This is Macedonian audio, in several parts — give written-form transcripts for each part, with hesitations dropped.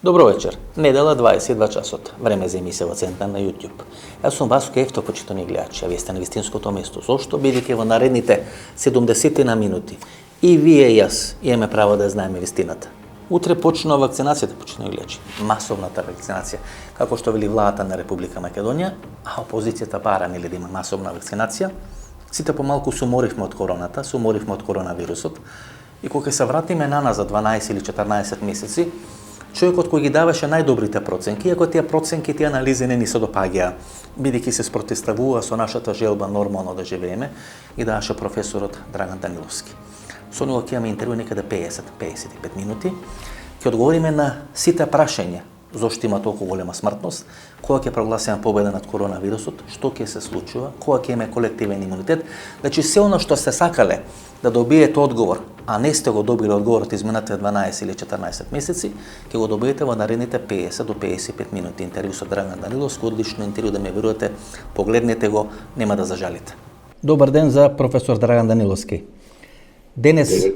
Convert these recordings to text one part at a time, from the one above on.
Добро вечер. Недела 22 часот. Време за емисија во Центар на YouTube. Јас сум Васко Ефто, почитани гледачи, а вие сте на вистинското место. Зошто? Бидејќи во наредните 70 на минути и вие и јас имаме право да знаеме вистината. Утре почнува вакцинацијата, почитани гледачи. Масовната вакцинација, како што вели владата на Република Македонија, а опозицијата бара нели да има масовна вакцинација. Сите помалку се уморивме од короната, се уморивме од коронавирусот. И кога се вратиме на нас за 12 или 14 месеци, човекот кој ги даваше најдобрите проценки, иако тие проценки, тие анализи не ни се допаѓаа, бидејќи се спротивставува со нашата желба нормално да живееме, и даваше професорот Драган Даниловски. Со него ќе имаме интервју некаде 50-55 минути, ќе одговориме на сите прашања зошто има толку голема смртност, кога ќе прогласиме победа над коронавирусот, што ќе се случува, кога ќе имаме колективен имунитет. Значи се оно што сте сакале да добиете одговор, а не сте го добили одговорот изминатите 12 или 14 месеци, ќе го добиете во наредните 50 до 55 минути интервју со Драган Даниловски, одлично интервју, да ме верувате, погледнете го, нема да зажалите. Добар ден за професор Драган Даниловски. Денес,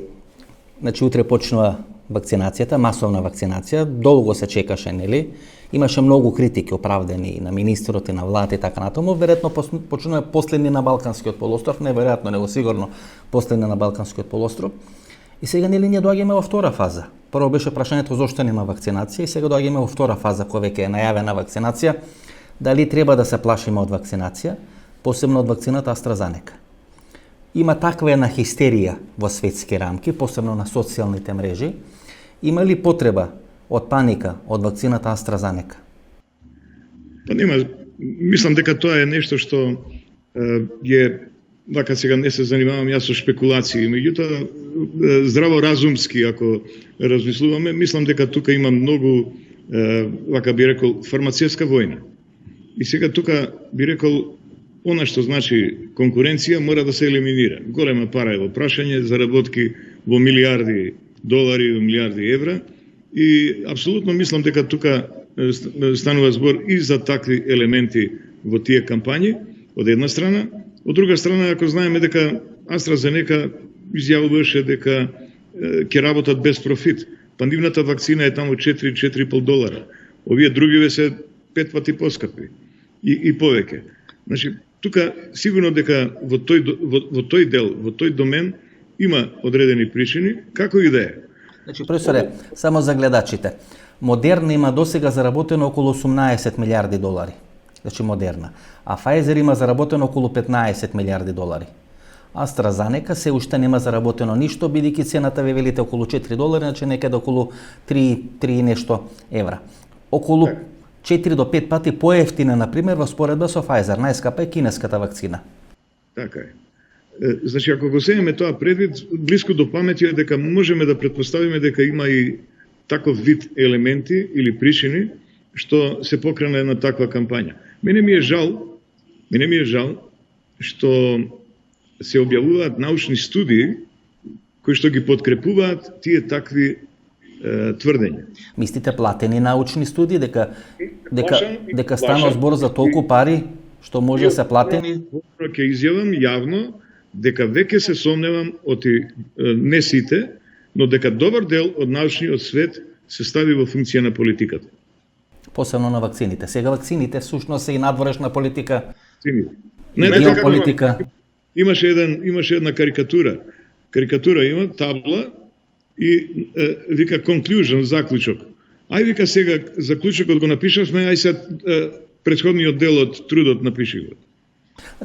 значи утре почнува вакцинацијата, масовна вакцинација, долго се чекаше, нели? Имаше многу критики оправдани на министрот и на владата и така натаму. Веројатно почнува последни на Балканскиот полуостров, не веројатно, него сигурно последни на Балканскиот полуостров. И сега нели ние доаѓаме во втора фаза. Прво беше прашањето зошто нема вакцинација, и сега доаѓаме во втора фаза која веќе е најавена вакцинација. Дали треба да се плашиме од вакцинација, посебно од вакцината AstraZeneca? Има таква една хистерија во светски рамки, посебно на социјалните мрежи. Има ли потреба од паника од вакцината AstraZeneca? Па нема, мислам дека тоа е нешто што е, вака сега не се занимавам јас со шпекулации, меѓутоа здраво разумски ако размислуваме, мислам дека тука има многу, вака би рекол, фармацевска војна. И сега тука би рекол, она што значи конкуренција мора да се елиминира. Голема пара е во прашање, заработки во милиарди долари, во милиарди евра, и апсолутно мислам дека тука станува збор и за такви елементи во тие кампањи, од една страна. Од друга страна, ако знаеме дека AstraZeneca изјавуваше дека ќе работат без профит, пандемната вакцина е таму 4-4,5 долара. Овие другиве се 5 пати поскапи и повеќе. Значи, тука сигурно дека во тој дел, во тој домен има одредени причини, како и да е. Значи, професоре, само за гледачите. Модерна има досега заработено околу 18 милиарди долари. Значи Модерна. А Pfizer има заработено околу 15 милиарди долари. AstraZeneca се уште нема заработено ништо, бидејќи цената ве велите околу 4 долари, значи некаде околу 3 нешто евра. Околу 4 до 5 пати поевтина, например, во споредба со Pfizer. Најскапа е кинеската вакцина. Така е. Значи, ако го земеме тоа предвид, блиско до памети е дека можеме да претпоставиме дека има и таков вид елементи или причини што се покрена една таква кампања. Мене ми е жал што се објавуваат научни студии кои што ги подкрепуваат тие такви тврдења. Мислите платени научни студии, дека стана збор за толку пари што може да се платени? Ќе изјавам јавно дека веќе се сомневам од не сите, но дека добар дел од научниот свет се стави во функција на политиката. Посебно на вакцините. Сега вакцините всушност се и надворешна политика. Геополитика. Имаше една карикатура. Карикатура има табла и вика conclusion, заклучок. Ај вика сега заклучокот го напишавме, ај сега претходниот дел од трудот напиши го.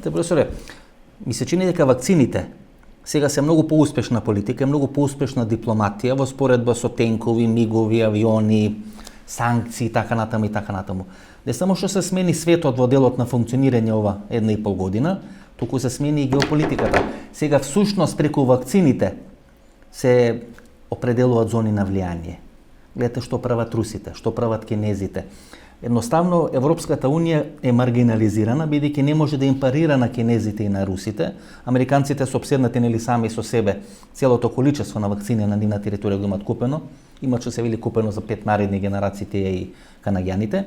Професоре, ми се чини дека вакцините сега се многу поуспешна политика, многу поуспешна дипломатија во споредба со тенкови, мигови, авиони, санкции, така натаму и така натаму. Не само што се смени светот во делот на функционирање ова 1,5 година, туку се смени и геополитиката. Сега всушност преку вакцините се определуваат зони на влијание. Гледате што прават русите, што прават кинезите. Едноставно, Европската унија е маргинализирана, бидејќи не може да им парира на кинезите и на русите. Американците се обседнати нели сами со себе, целото количество на вакцини на нивна територија го имат купено. Има што се вели купено за 5 наредни генерации тие и канаѓаните.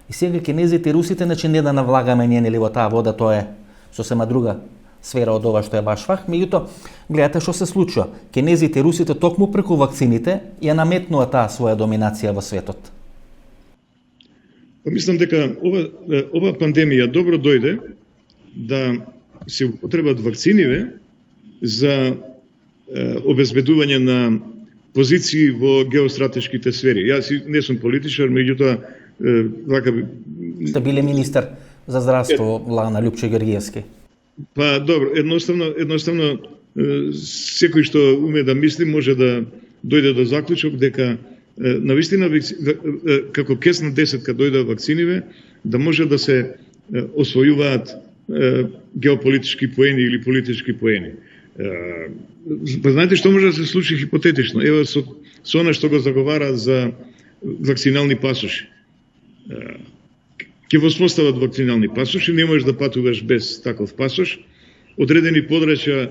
И сега кинезите и русите, значи не да навлагаме ние нели во таа вода, тоа е сосема друга сфера од ова што е ваш фах, меѓутоа гледате што се случува. Кинезите и русите токму преку вакцините ја наметнува таа своја доминација во светот. Мислам дека ова пандемија добро дојде да се употребат вакциниве за обезбедување на позиции во геостратешките сфери. Јас не сум политичар, меѓутоа вака Сте биле министар за здравство Лана Љупчо Георгиевски. Па добро, едноставно секој што уме да мисли може да дојде до заклучок дека навистина како кесна десетка дојде вакциниве да може да се освојуваат геополитички поени или политички поени. Па знаете што може да се случи хипотетично? Ево со она што го заговара за вакцинални пасоши. Ќе воспостават вакцинални пасоши, не можеш да патуваш без таков пасош. Одредени подрачја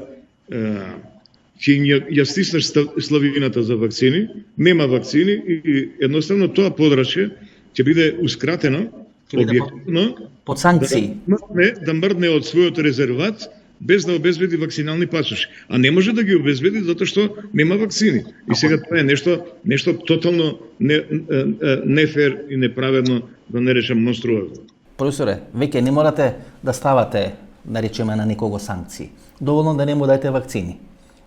ќе ја стиснеш славината за вакцини, нема вакцини и едноставно тоа подрачје ќе биде ускратено објективно под санкции. Да мрдне од својот резерват без да обезбеди вакцинални пасоши. А не може да ги обезбеди затоа што нема вакцини. И сега тоа е нешто тотално нефер и неправедно, да не речам монструозно. Професоре, веќе не морате да ставате, да речеме, на никого санкции. Доволно да не му дајте вакцини.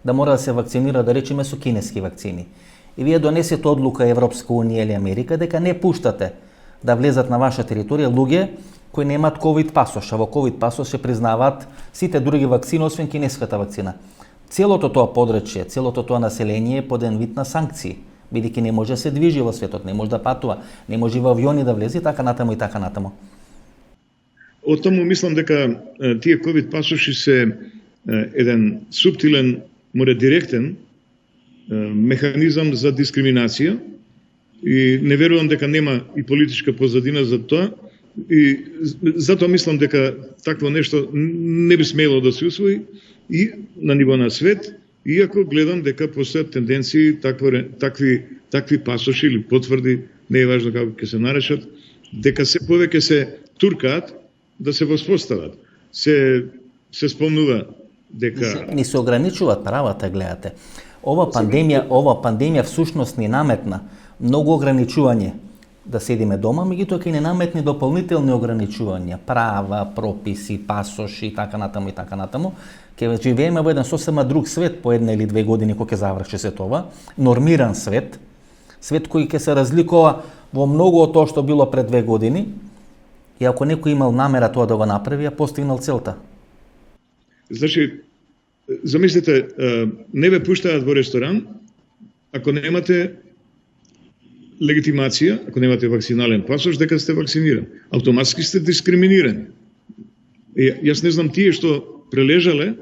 Да мора да се вакцинира, да речеме, со кинески вакцини. И вие донесете одлука Европска унија или Америка дека не пуштате да влезат на ваша територија луѓе кои немаат ковид пасош, а во ковид пасош се признаваат сите други вакцини освен кинеската вакцина. Целото тоа подрачје, целото тоа население е под еден вид на санкции, бидејќи не може да се движи во светот, не може да патува, не може во авиони да влезе, така натаму и така натаму. Од тому мислам дека тие ковид пасоши се еден суптилен, море директен механизам за дискриминација и не верувам дека нема и политичка позадина за тоа и затоа мислам дека такво нешто не би смело да се усвои и на ниво на свет, иако гледам дека постојат тенденции такви пасоши или потврди, не е важно како ќе се наречат, дека се повеќе се туркаат да се воспостават. Се спомнува дека ни се ограничуваат правата, гледате. Ова пандемија всушност ни наметна многу ограничување да седиме дома, меѓутоа ќе ни наметни дополнителни ограничувања, права, прописи, пасоши и така натаму и така натаму. Ќе живееме во еден сосема друг свет по една или две години кога ќе заврши се тоа, нормиран свет, свет кој ќе се разликува во многу од тоа што било пред 2 години. И ако некој имал намера тоа да го направи, ја постигнал целта. Значи, замислите, не ве пуштаат во ресторан ако немате легитимација, ако немате вакцинален пасош, дека сте вакциниран. Автоматски сте дискриминирани. Јас не знам тие што прележале,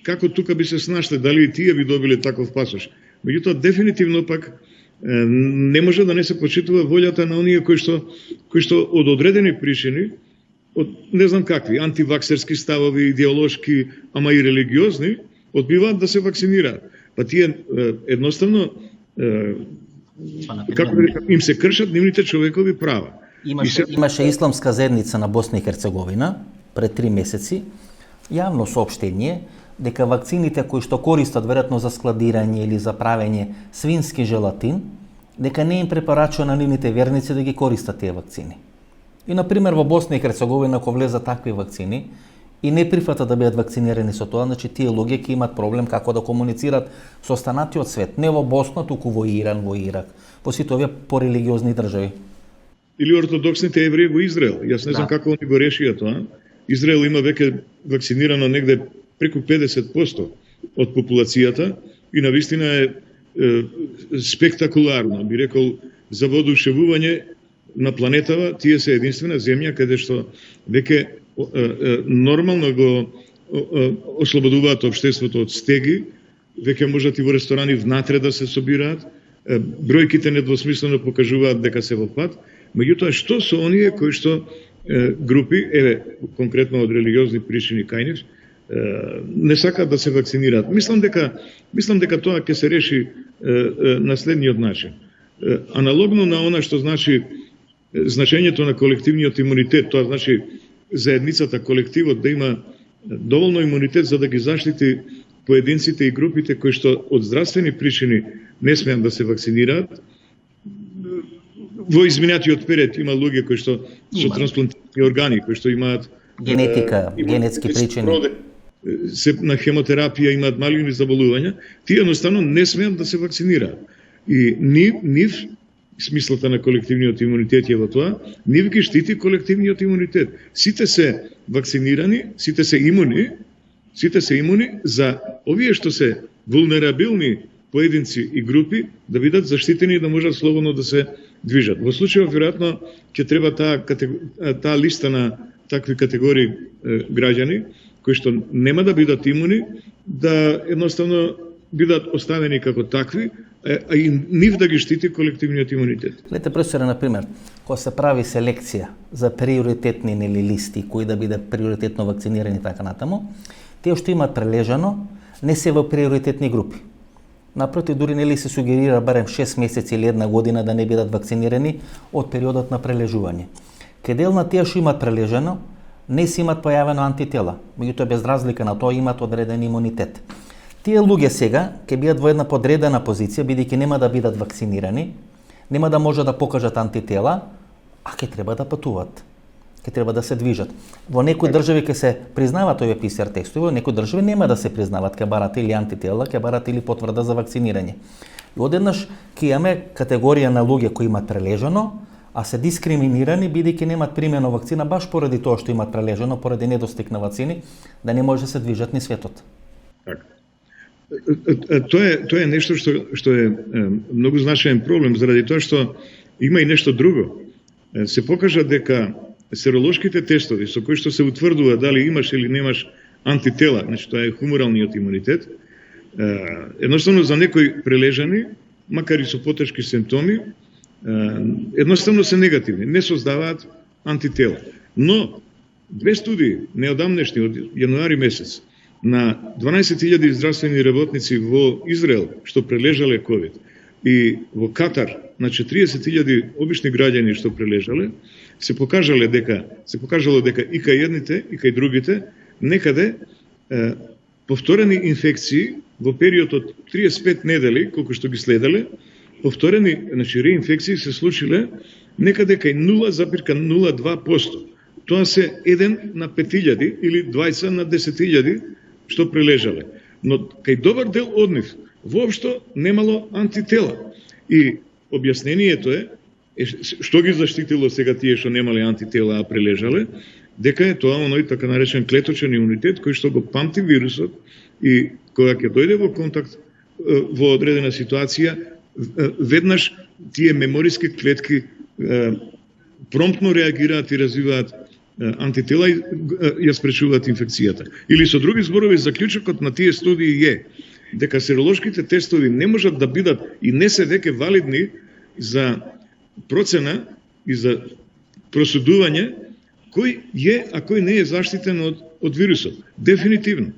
како тука би се снашле, дали и тие би добиле таков пасош. Меѓутоа, дефинитивно пак не може да не се почитува волјата на оние кои што од одредени причини, од не знам какви, антиваксерски ставови, идеолошки, ама и религиозни, одбиваат да се вакцинираат. Па тие едноставно како им се кршат нивните човекови права. Имаше исламска заедница на Босна и Херцеговина пред 3 месеци јавно соопштение дека вакцините кои што користат веројатно за складирање или за правење свински желатин, дека не им препорачува на нивните верници да ги користат тие вакцини. И например во Босна и Херцеговина кога влезат такви вакцини и не прифатат да бидат вакцинирани со тоа, значи тие луѓе ќе имат проблем како да комуницират со останатиот свет, не во Босна, туку во Иран, во Ирак, во сите овие порелигиозни држави. Или ортодоксните евреи во Израел. Јас не знам како они го решија тоа. Израел има веќе вакцинирано негде преку 50% од популацијата и навистина е спектакуларно, би рекол, за воодушевување на планетава. Тие се единствена земја каде што веќе нормално го ослободуваат општеството од стеги, веќе можат и во ресторани внатре да се собираат, бројките недвосмислено покажуваат дека се во пат, меѓутоа што со оние кои што групи, конкретно од религиозни причини кај нив, не сакаат да се вакцинираат. Мислам дека тоа ќе се реши на следниот начин. Аналогно на она што значи значењето на колективниот имунитет, тоа значи заедницата, колективот да има доволно имунитет за да ги заштити поединците и групите кои што од здравствени причини не смеат да се вакцинираат. во изминатиот период има луѓе кои што со трансплантирани органи, кои што имаат генетика, генетски причини, се на хемотерапија, имаат малигни заболувања, тие едноставно не смеат да се вакцинираат. И нив смислата на колективниот имунитет е во тоа, нив ги штити колективниот имунитет. Сите се вакцинирани, сите се имуни за овие што се вулнерабилни поединци и групи да бидат заштитени и да можат слободно да се движат. Во случајот веројатно ќе треба таа листа на такви категории граѓани кои што нема да бидат имуни, да едноставно бидат оставени како такви, а и нив да ги штити колективниот имунитет. Гледате, професоре, например, кога се прави селекција за приоритетни листи, кои да бидат приоритетно вакцинирани така натаму, тие што имаат прележано не се во приоритетни групи. Напротив, дури нели се сугерира барем 6 месеци или 1 година да не бидат вакцинирани од периодот на прележување. Кај дел на тие што имаат прележано, не си имат појавено антитела, меѓутоа без разлика на тоа имаат одреден имунитет. Тие луѓе сега ќе бидат во една подредена позиција, бидејќи нема да бидат вакцинирани, нема да може да покажат антитела, а ќе треба да патуваат, ќе треба да се движат. Во некои држави ќе се признаваат овие ПСР тестови, во некои држави нема да се признаваат, ќе барат или антитела, ќе барат или потврда за вакцинирање. И одеднаш ќе имаме категорија на луѓе кои имаат прележано, а се дискриминирани бидејќи немаат примено вакцина баш поради тоа што имаат прележано, поради недостиг на вакцини, да не може да се движат низ светот. Така. Тоа е нешто што е многу значаен проблем, заради тоа што има и нешто друго. Се покажа дека серолошките тестови со кои што се утврдува дали имаш или немаш антитела, значи тоа е хуморалниот имунитет, едноставно за некои прележани, макар и со потешки симптоми, едноставно се негативни, не создаваат антитела. Но две студии неодамнешни од јануари месец на 12.000 здравствени работници во Израел што прележале ковид и во Катар на 40.000 обични граѓани што прележале, се покажало дека и кај едните и кај другите некаде повторени инфекции во период од 35 недели колку што ги следеле, повторени, значи реинфекции се случиле некаде кај 0,02%. Тоа се 1 на 5.000 или 20 на 10.000 што прележале. Но кај добар дел од нив воопшто немало антитела. И објаснението е што ги заштитило сега тие што немале антитела а прележале, дека е тоа оној така наречен клеточен имунитет кој што го памти вирусот и кога ќе дојде во контакт во одредена ситуација, веднаш тие мемориски клетки промптно реагираат и развиваат антитела и ја спречуваат инфекцијата. Или со други зборови, заклучокот на тие студии е дека серолошките тестови не можат да бидат и не се веќе валидни за процена и за просудување кој е, а кој не е заштитен од вирусот. Дефинитивно.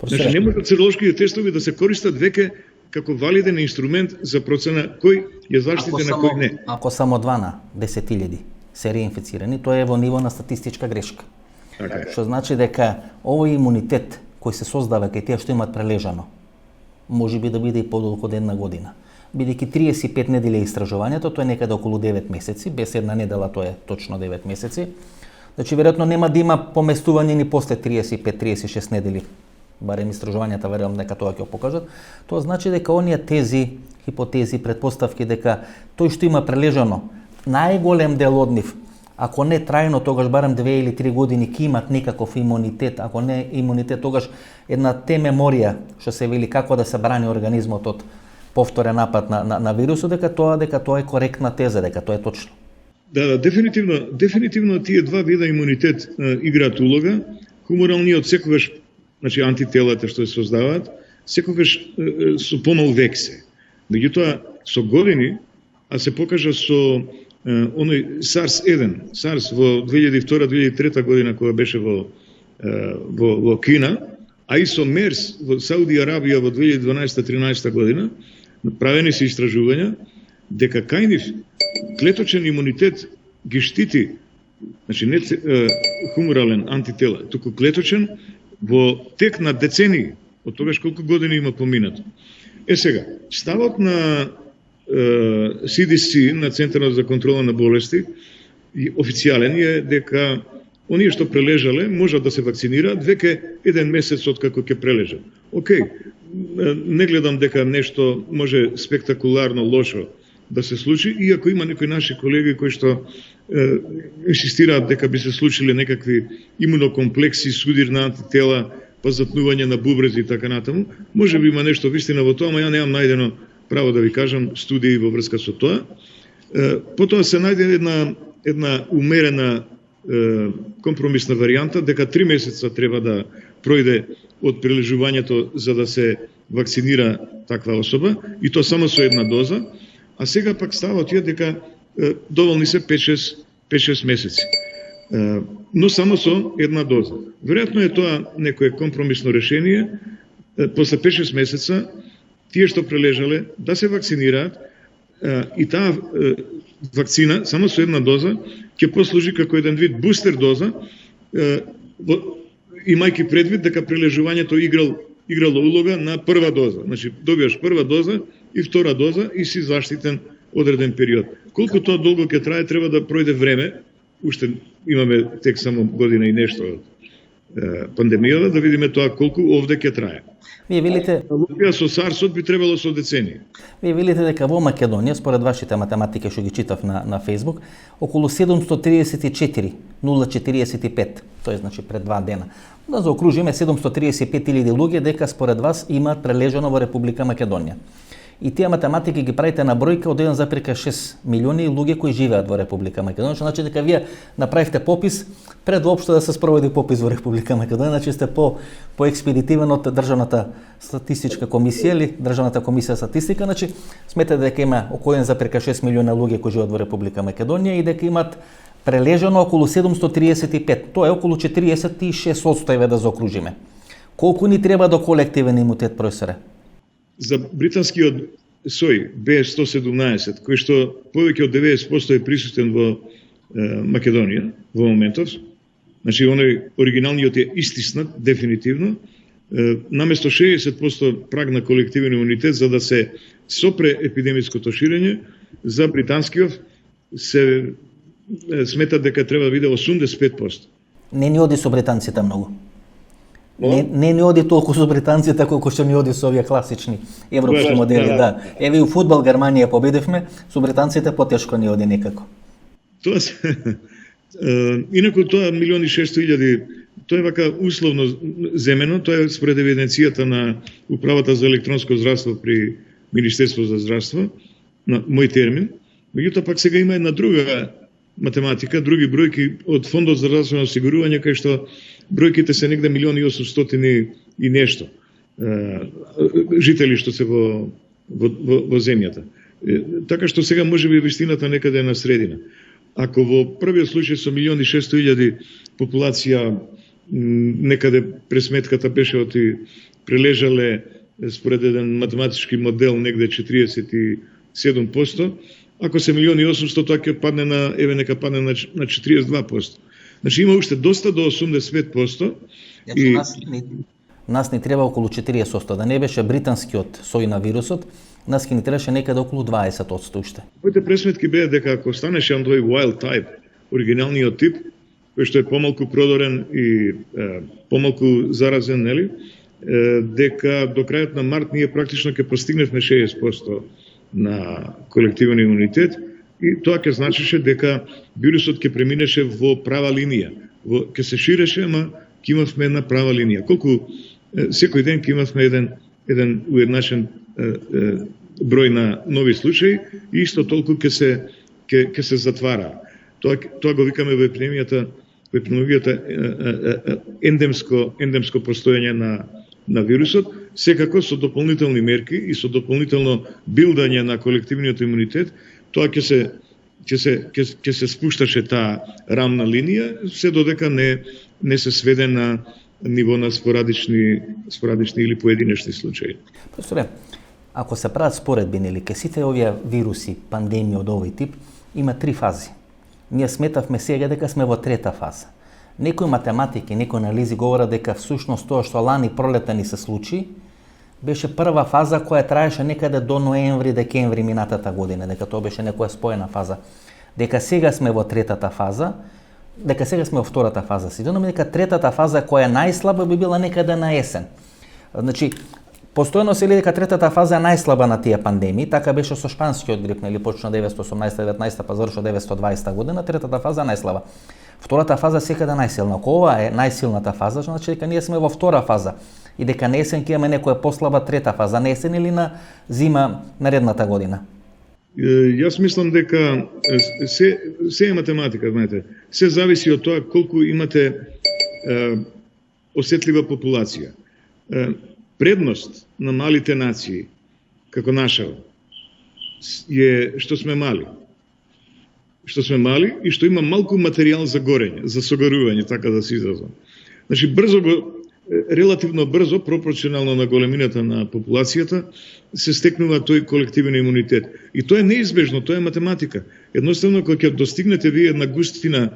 Значи, не можат серолошките тестови да се користат веќе како валиден инструмент за процена кој е заштитен, а кој не. Ако само 2 на 10.000 се реинфицирани, тоа е во ниво на статистичка грешка. Така. Што значи дека овој имунитет кој се создава кај тие што имаат прележано, може би да биде и подолго од 1 година. Бидејќи 35 недели истражувањето, тоа е некаде околу 9 месеци, без една недела тоа е точно 9 месеци. Значи, веројатно нема да има поместување ни после 35-36 недели. Барем истражувањата верувам дека тоа ќе го покажат. Тоа значи дека оние тези, хипотези, предпоставки дека тој што има прележано, најголем дел од нив, ако не трајно, тогаш барем 2 или 3 години ќе имат некаков имунитет, ако не имунитет, тогаш една меморија, што се вели како да се брани организмот од повторен напад на вирусот, дека тоа е коректна теза, дека тоа е точно. Да, дефинитивно тие два вида имунитет играат улога. Хуморалниот секогаш, значи антителата што се создаваат, секогаш со помал век се. Меѓутоа со години, а се покажа со оној SARS-1, SARS во 2002-2003 година кога беше во Кина, а и со MERS во Сауди Арабија во 2012-13 година, направени се истражувања дека кај нив клеточен имунитет ги штити, значи не хуморален антитела, туку клеточен во тек на децении, од тогаш колку години има поминато. Сега, ставот на CDC, на Центарот за контрола на болести, официјален е дека оние што прележале можат да се вакцинираат веќе 1 месец од како ќе прележат. Океј, не гледам дека нешто може спектакуларно лошо да се случи, иако има некои наши колеги кои што инсистираат дека би се случиле некакви имунокомплекси, судир на антитела, па затнување на бубрези и така натаму. Може би има нешто вистина во тоа, ама ја немам најдено право да ви кажам студии во врска со тоа. Потоа се најде една умерена компромисна варијанта дека 3 месеца треба да пројде од прележувањето за да се вакцинира таква особа, и то само со една доза, а сега пак става тие дека доволни се 5-6 месеци. Но само со една доза. Веројатно е тоа некое компромисно решение, после 5-6 месеца тие што прележале да се вакцинираат, и таа вакцина само со една доза ќе послужи како еден вид бустер доза, имајќи предвид дека прележувањето играло улога на прва доза. Значи, добиваш прва доза и втора доза и си заштитен одреден период. Колку тоа долго ќе трае, треба да пројде време, уште имаме тек само година и нешто од пандемијата, да видиме тоа колку овде ќе трае. Вие велите со SARS-от би требало со децении. Вие велите дека во Македонија, според вашите математики што ги читав на Facebook, околу 734,045, тој значи пред 2 дена. Да заокружиме 735.000 луѓе дека според вас имаат прележано во Република Македонија. И тие математики ги правите на бројка од 1,6 милиони луѓе кои живеат во Република Македонија. Значи дека вие направивте попис пред воопшто да се спроведе попис во Република Македонија, значи сте по експедитивен од Државната статистичка комисија или Државната комисија за статистика, значи сметате дека има околу 1,6 милиона луѓе кои живеат во Република Македонија и дека имаат прележано околу 735. Тоа е околу 46% еве да заокружиме. Колку ни треба до колективен имунитет, професоре? За британскиот сој B117, кој што повеќе од 90% е присутен во Македонија во моментов, значи оној оригиналниот е истиснат дефинитивно, наместо 60% праг на колективен имунитет за да се сопре епидемиското ширење, за британскиот се смета дека треба да биде 85%. Не ни оди со британците многу. Не ни оди толку со британците колку што ни оди со овие класични европски модели, да. Еве и у фудбал Германија победивме, со британците потешко ни оди некако. Тоа се инаку тоа 1.600.000, тоа е вака условно земено, тоа е според евиденцијата на Управата за електронско здравство при Министерство за здравство, на мој термин. Меѓутоа пак сега има една друга математика, други бројки од Фондот за здравствено осигурување, кај што бројките се негде 1.800.000 и нешто жители што се во земјата. Така што сега може би вистината некаде на средина. Ако во првиот случај со 1.600.000 популација некаде пресметката беше оти прележале според еден математички модел негде 47%, ако се 1.800.000, тоа ќе падне на, еве нека падне на 42%. Значи има уште доста до 85%. И нас ни треба околу 40%, да не беше британскиот сој на вирусот, нас ќе ни требаше некаде околу 20% уште. Моите пресметки беа дека ако станеше тој wild type, оригиналниот тип, кој што е помалку продорен и помалку заразен, нели, дека до крајот на март ние практично ќе постигневме 60% на колективен имунитет, и тоа ќе значеше дека вирусот ќе преминеше во права линија. Ќе се ширеше, ама ќе имавме една права линија. Колку секој ден ќе имавме еден уедначен број на нови случаи и исто толку ќе се затвара. Тоа го викаме во епидемијата ендемско постоење на вирусот, секако со дополнителни мерки и со дополнително билдање на колективниот имунитет, тоа ќе се спушташе таа рамна линија, се додека не се сведе на ниво на спорадични или поединечни случаи. Професоре, ако се прават споредби, нели, ке сите овие вируси, пандемија од овој тип, има 3 фази. Ние сметавме сега дека сме во 3-та фаза. Некои математики, некои анализи говорат дека всушност тоа што лани пролета ни се случи, беше прва фаза која траеше некаде до ноември-декември минатата година, дека тоа беше некоја споена фаза. Дека сега сме во третата фаза, дека сега сме во втората фаза. Сигурно дека третата фаза која е најслаба би била некаде на есен. Значи, постојано се дека третата фаза е најслаба на тие пандемии, така беше со шпанскиот грип, нели почна 918-19 па заврши 920 година, третата фаза е најслаба. Втората фаза секаде најсилна. Ако ова е најсилната фаза, значи дека ние сме во втора фаза и дека на есен ќе имаме некоја послаба трета фаза, на есен или на зима наредната година. Јас мислам дека се е математика, знаете. Се зависи од тоа колку имате осетлива популација. Предност на малите нации, како наша, е што сме мали. Што сме мали и што има малку материјал за горење, за согорување, така да се изразам. Значи, релативно брзо, пропорционално на големината на популацијата, се стекнува тој колективен имунитет. И тоа е неизбежно, тоа е математика. Едноставно, кога ќе достигнете вие една густина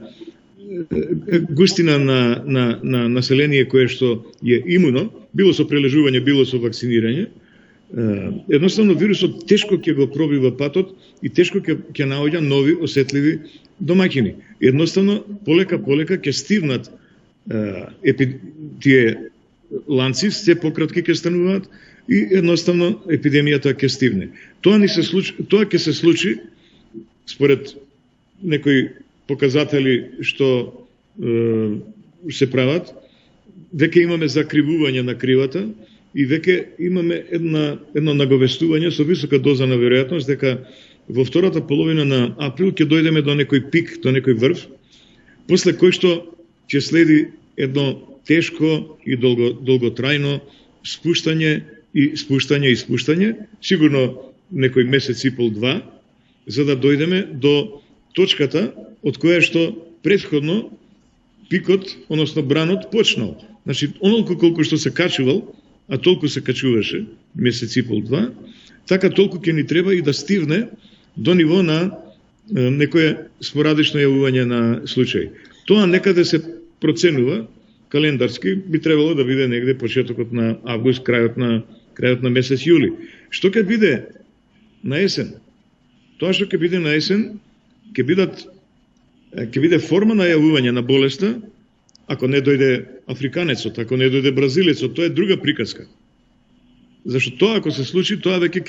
на население кое што е имуно, било со прележување, било со вакцинирање, едноставно вирусот тешко ќе го пробива патот и тешко ќе наоѓа нови осетливи домаќини. Едноставно, полека ќе стивнат тие ланци, се пократки ќе стануваат и едноставно епидемијата ќе стивне. Тоа ќе се случи според некои показатели што се прават, веќе имаме закривување на кривата и веќе имаме едно наговестување со висока доза на веројатност дека во втората половина на април ќе дојдеме до некој пик, до некој врв, после кој што ќе следи едно тешко и долготрајно спуштање, сигурно некој месец и пол-два, за да дојдеме до точката од која што претходно пикот, односно бранот, почнал. Значи, онолку колку што се качувал, а толку се качуваше, месец и пол-два, така толку ќе ни треба и да стивне до ниво на некој спорадично јавување на случаи. Тоа некаде се проценува календарски, би требало да биде негде почетокот на август, крајот на месец јули. Што ќе биде на есен? Тоа што ќе биде на есен ќе биде форма на јавување на болеста, ако не дојде африканецот, ако не дојде бразилецот, тоа е друга приказка. Зашто тоа ако се случи, тоа веќе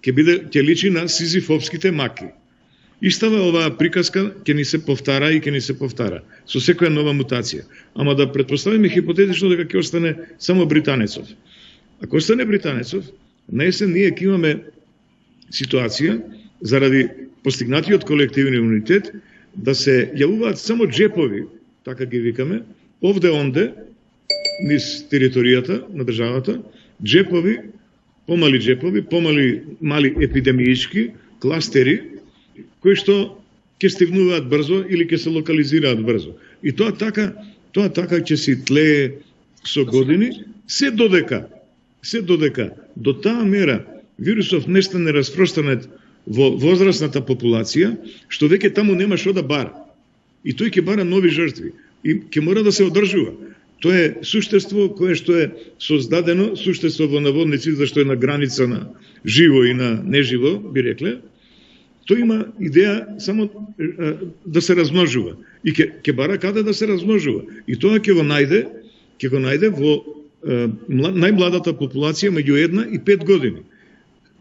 ќе личи на сизифовските маки. Истава оваа приказка ќе ни се повтара и ќе ни се повтара со секоја нова мутација. Ама да претпоставиме хипотетично дека ќе остане само британецов. Ако остане британецов, на есен ние ќе имаме ситуација заради постигнатиот колективен имунитет да се јавуваат само джепови, така ги викаме, овде-онде, низ територијата на државата, помали епидемиички кластери, кои што ќе стигнуваат брзо или ќе се локализираат брзо. И тоа така ќе се тлее со години, се додека до таа мера вирусов не стане распространет во возрастната популација, што веќе таму нема што да бара. И тој ќе бара нови жртви. И ќе мора да се одржува. Тоа е суштество кое што е создадено, суштество во наводници, зашто е на граница на живо и на неживо, би рекле. Тој има идеја само да се размножува. И ќе бара каде да се размножува. И тоа ќе го најде во најмладата популација меѓу 1 и 5 години.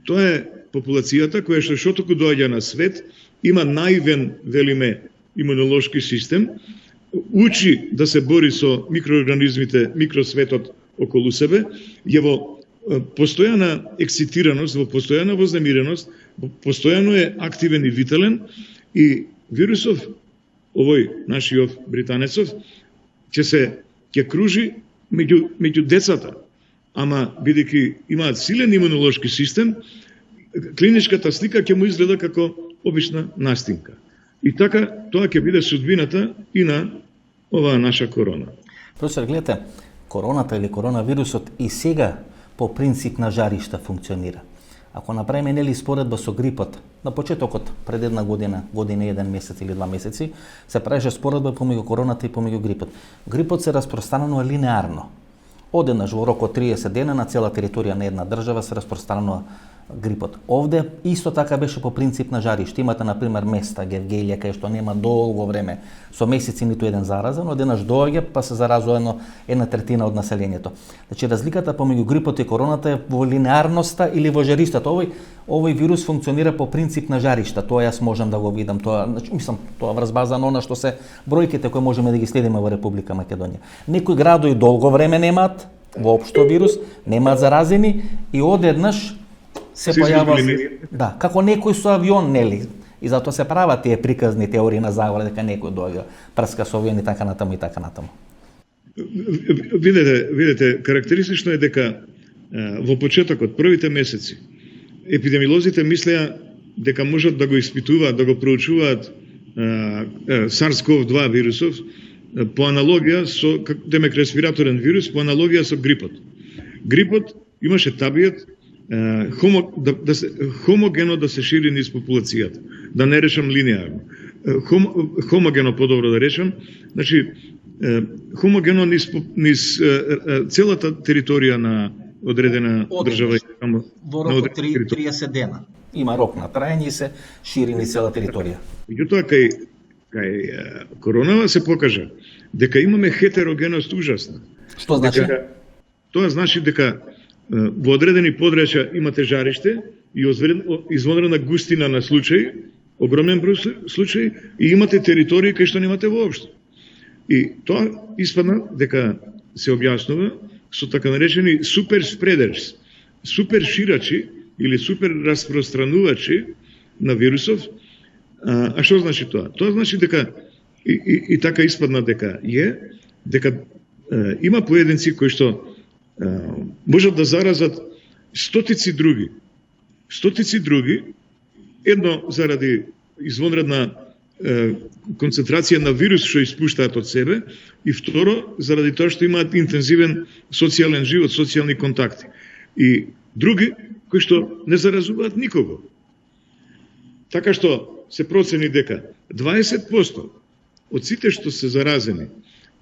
Тоа е популацијата која што току доаѓа на свет, има наивен, велиме, имунолошки систем, учи да се бори со микроорганизмите, микросветот околу себе, е во постојана ексцитираност, во постојана вознемиреност, постојано е активен и витален, и вирусов, овој нашиот британецов, ќе кружи меѓу децата, ама бидејќи имаат силен имунолошки систем, клиничката слика ќе му изгледа како обична настинка. И така, тоа ќе биде судбината и на оваа наша корона. Професор, гледате, короната или коронавирусот и сега по принцип на жаришта функционира. Ако направиме нели споредба со грипот, на почетокот пред една година, 1 месец или 2 месеци, се правеше споредба помеѓу короната и помеѓу грипот. Грипот се распространува линеарно. Одеднаш во рок од 30 дена на цела територија на една држава се распространува грипот. Овде исто така беше по принцип на жариште. Имате на пример места Гевгелија кај што нема долго време со месеци ниту еден заразен, одеднаш доаѓа па се заразува една третина од населението. Значи разликата помеѓу грипот и короната е во линеарноста или во жариштата. Овој вирус функционира по принцип на жаришта. Тоа јас можам да го видам. Значи тоа врз база на она што се бројките кои можеме да ги следиме во Република Македонија. Некои градови долго време немаат воопшто вирус, немаат заразени и одеднаш се појавува, да, како некој со авион, нели? И затоа се прават тие приказни теории на заговор дека некој доаѓа прска со авион и така натаму и така натаму. Видете, карактеристично е дека во почетокот, првите месеци, епидемиолозите мислеа дека можат да го испитуваат, да го проучуваат SARS-CoV-2 вирусов по аналогија со респираторен вирус, по аналогија со грипот. Грипот имаше табијат хомогено да се шири низ популацијата, да не речам линеарно. Хомогено подобро да речам, значи хомогено низ целата територија на одредена држава во рок од 30 дена. Има рок на траење и се шири низ цела територија. Меѓутоа кај коронава се покажа дека имаме хетерогеност ужасна. Што значи? Тоа значи дека во одредени подрачја имате жариште и извонредна густина на случаи, огромен број случаи, и имате територии кај што немате воопшто. И тоа испадна дека се објаснува со така наречени супер спредерс, супер ширачи или супер распространувачи на вирусов. А што значи тоа? Тоа значи дека и така испадна дека има поединци кои што можат да заразат стотици други, едно заради извонредна концентрација на вирус што испуштаат од себе, и второ заради тоа што имаат интензивен социјален живот, социјални контакти. И други кои што не заразуваат никого. Така што се процени дека 20% од сите што се заразени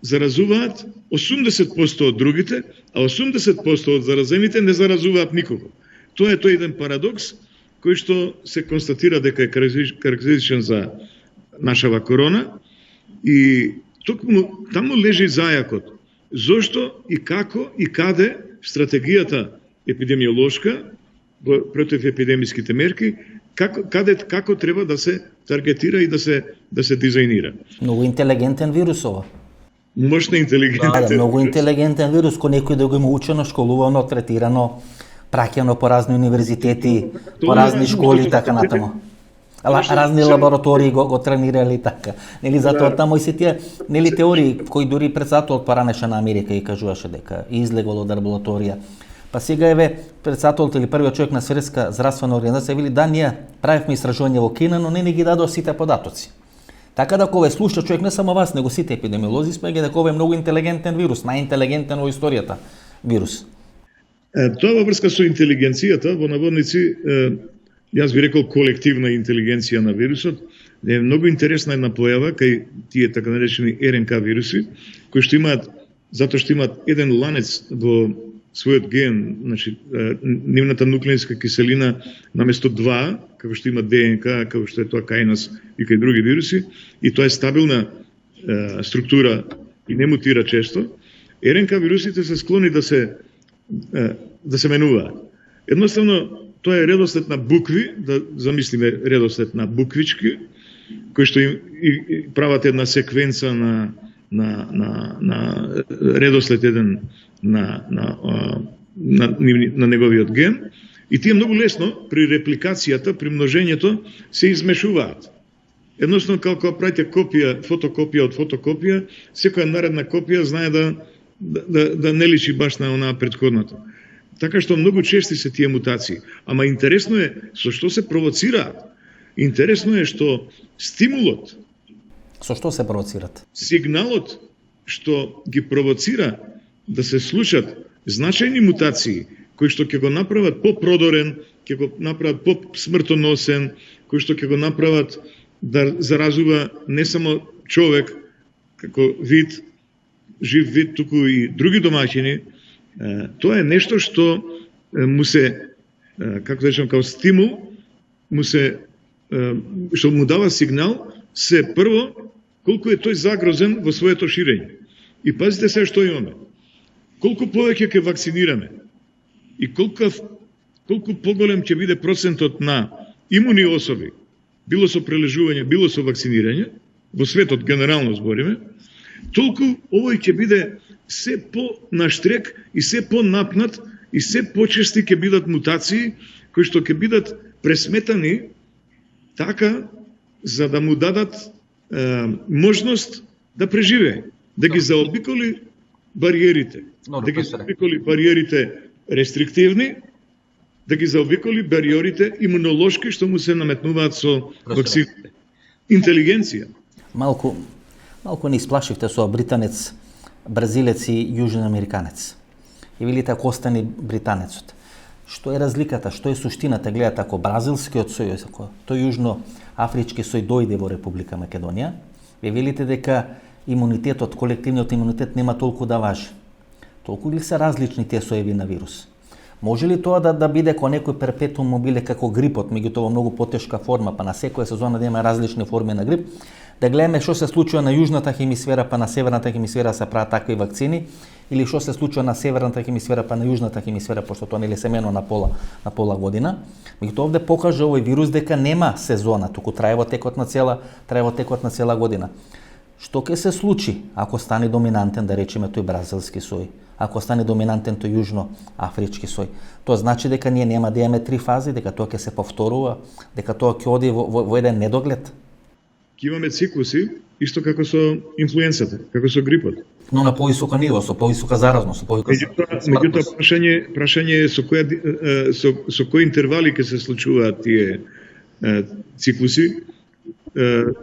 заразуваат 80% од другите, а 80% од заразените не заразуваат никого. Тоа е тој еден парадокс кој што се констатира дека е карактеристичен за нашава корона, и токму таму лежи зајакот. Зошто и како и каде стратегијата епидемиолошка против епидемиските мерки, како треба да се таргетира и да се дизајнира. Многу интелигентен вирус ова. Мощно интелигентен. Да, многу интелигентен вирус, кој некој да го има учено, школувано, третирано, праќано по разни универзитети, по разни школи и така натаму. Разни лаборатории го тренирали така. Нели затоа таму и се тие нели теории кои дури председателот поранеше на Америка и кажуваше дека излегол од лабораторија. Па сега еве председателот или првиот човек на Светска здравствена организација вели да ние правевме истражување во Кина, но не ни ги дадоа сите податоци. Така да кога слуша човек не само вас, него сите епидемиолози споѓа дека ова е многу интелигентен вирус, најинтелигентен во историјата вирус. Тоа во врска со интелигенцијата, во наводници, јас би рекол колективна интелигенција на вирусот, е многу интересна една појава кај тие така наречени РНК вируси, кои што имаат, затоа што имаат еден ланец во својот ген, значи нивната нуклеинска киселина наместо 2, како што има ДНК, како што е тоа кај нас и кај други вируси, и тоа е стабилна структура и не мутира често, РНК вирусите се склони да се менуваат. Едноставно, тоа е редослед на букви, да замислиме редослед на буквички, кои што и прават една секвенца на редослед еден на неговиот ген, и тие многу лесно при репликацијата, при множењето се измешуваат. Едноставно, како правите копија, фотокопија од фотокопија, секоја наредна копија знае да не личи баш на онаа претходната. Така што многу чести се тие мутации. Ама интересно е со што се провоцираат. Интересно е што стимулот, со што се провоцират? Сигналот што ги провоцира да се случат значајни мутации, кои што ќе го направат попродорен, ќе го направат посмртоносен, кои што ќе го направат да заразува не само човек како вид, жив вид, туку и други домаќини, Тоа е нешто што му се, како да речем, као стимул, што му дава сигнал се прво колку е тој загрозен во своето ширење. И пазите се што имаме. Колку повеќе ќе вакцинираме и колку поголем ќе биде процентот на имуни особи, било со прележување, било со вакцинирање, во светот генерално збориме, толку овој ќе биде се по-наштрек и се по-напнат и се почести ќе бидат мутации кои што ќе бидат пресметани така за да му дадат можност да преживее, да ги заобиколи бариерите, да ги заобиколи бариерите рестриктивни, да ги заобиколи бариерите имунолошки што му се наметнуваат со вакцините. Интелигенција. Малку не исплашивте со британец, бразилец и јужен американец. И велите ако остане британецот. Што е разликата, што е суштината, гледате ако бразилскиот сој, ако тој јужноафрички сој дојде во Република Македонија, ве велите дека имунитетот, колективниот имунитет нема толку да важи. Толку ли се различни тие соеви на вирус? Може ли тоа да биде како некој перпетум мобиле како грипот, меѓутоа во многу потешка форма, па на секоја сезона да има различни форми на грип, да гледаме што се случува на јужната хемисфера, па на северната хемисфера се прават такви вакцини, или што се случува на северната хемисфера, па на јужната хемисфера, пошто тоа нели се мено на пола година. Меѓутоа овде покажа овој вирус дека нема сезона, туку трае во текот на цела година. Што ќе се случи ако стане доминантен, да речеме тој бразилски сој, ако стане доминантен тој јужноафрички сој? Тоа значи дека ние нема да имаме 3 фази, дека тоа ќе се повторува, дека тоа ќе оди во еден недоглед? Ќе имаме циклуси, исто како со инфлуенцата, како со грипот. Но на повисока ниво, со повисока заразност, со повисока смртност. Прашање е со кои интервали ќе се случуваат тие циклуси,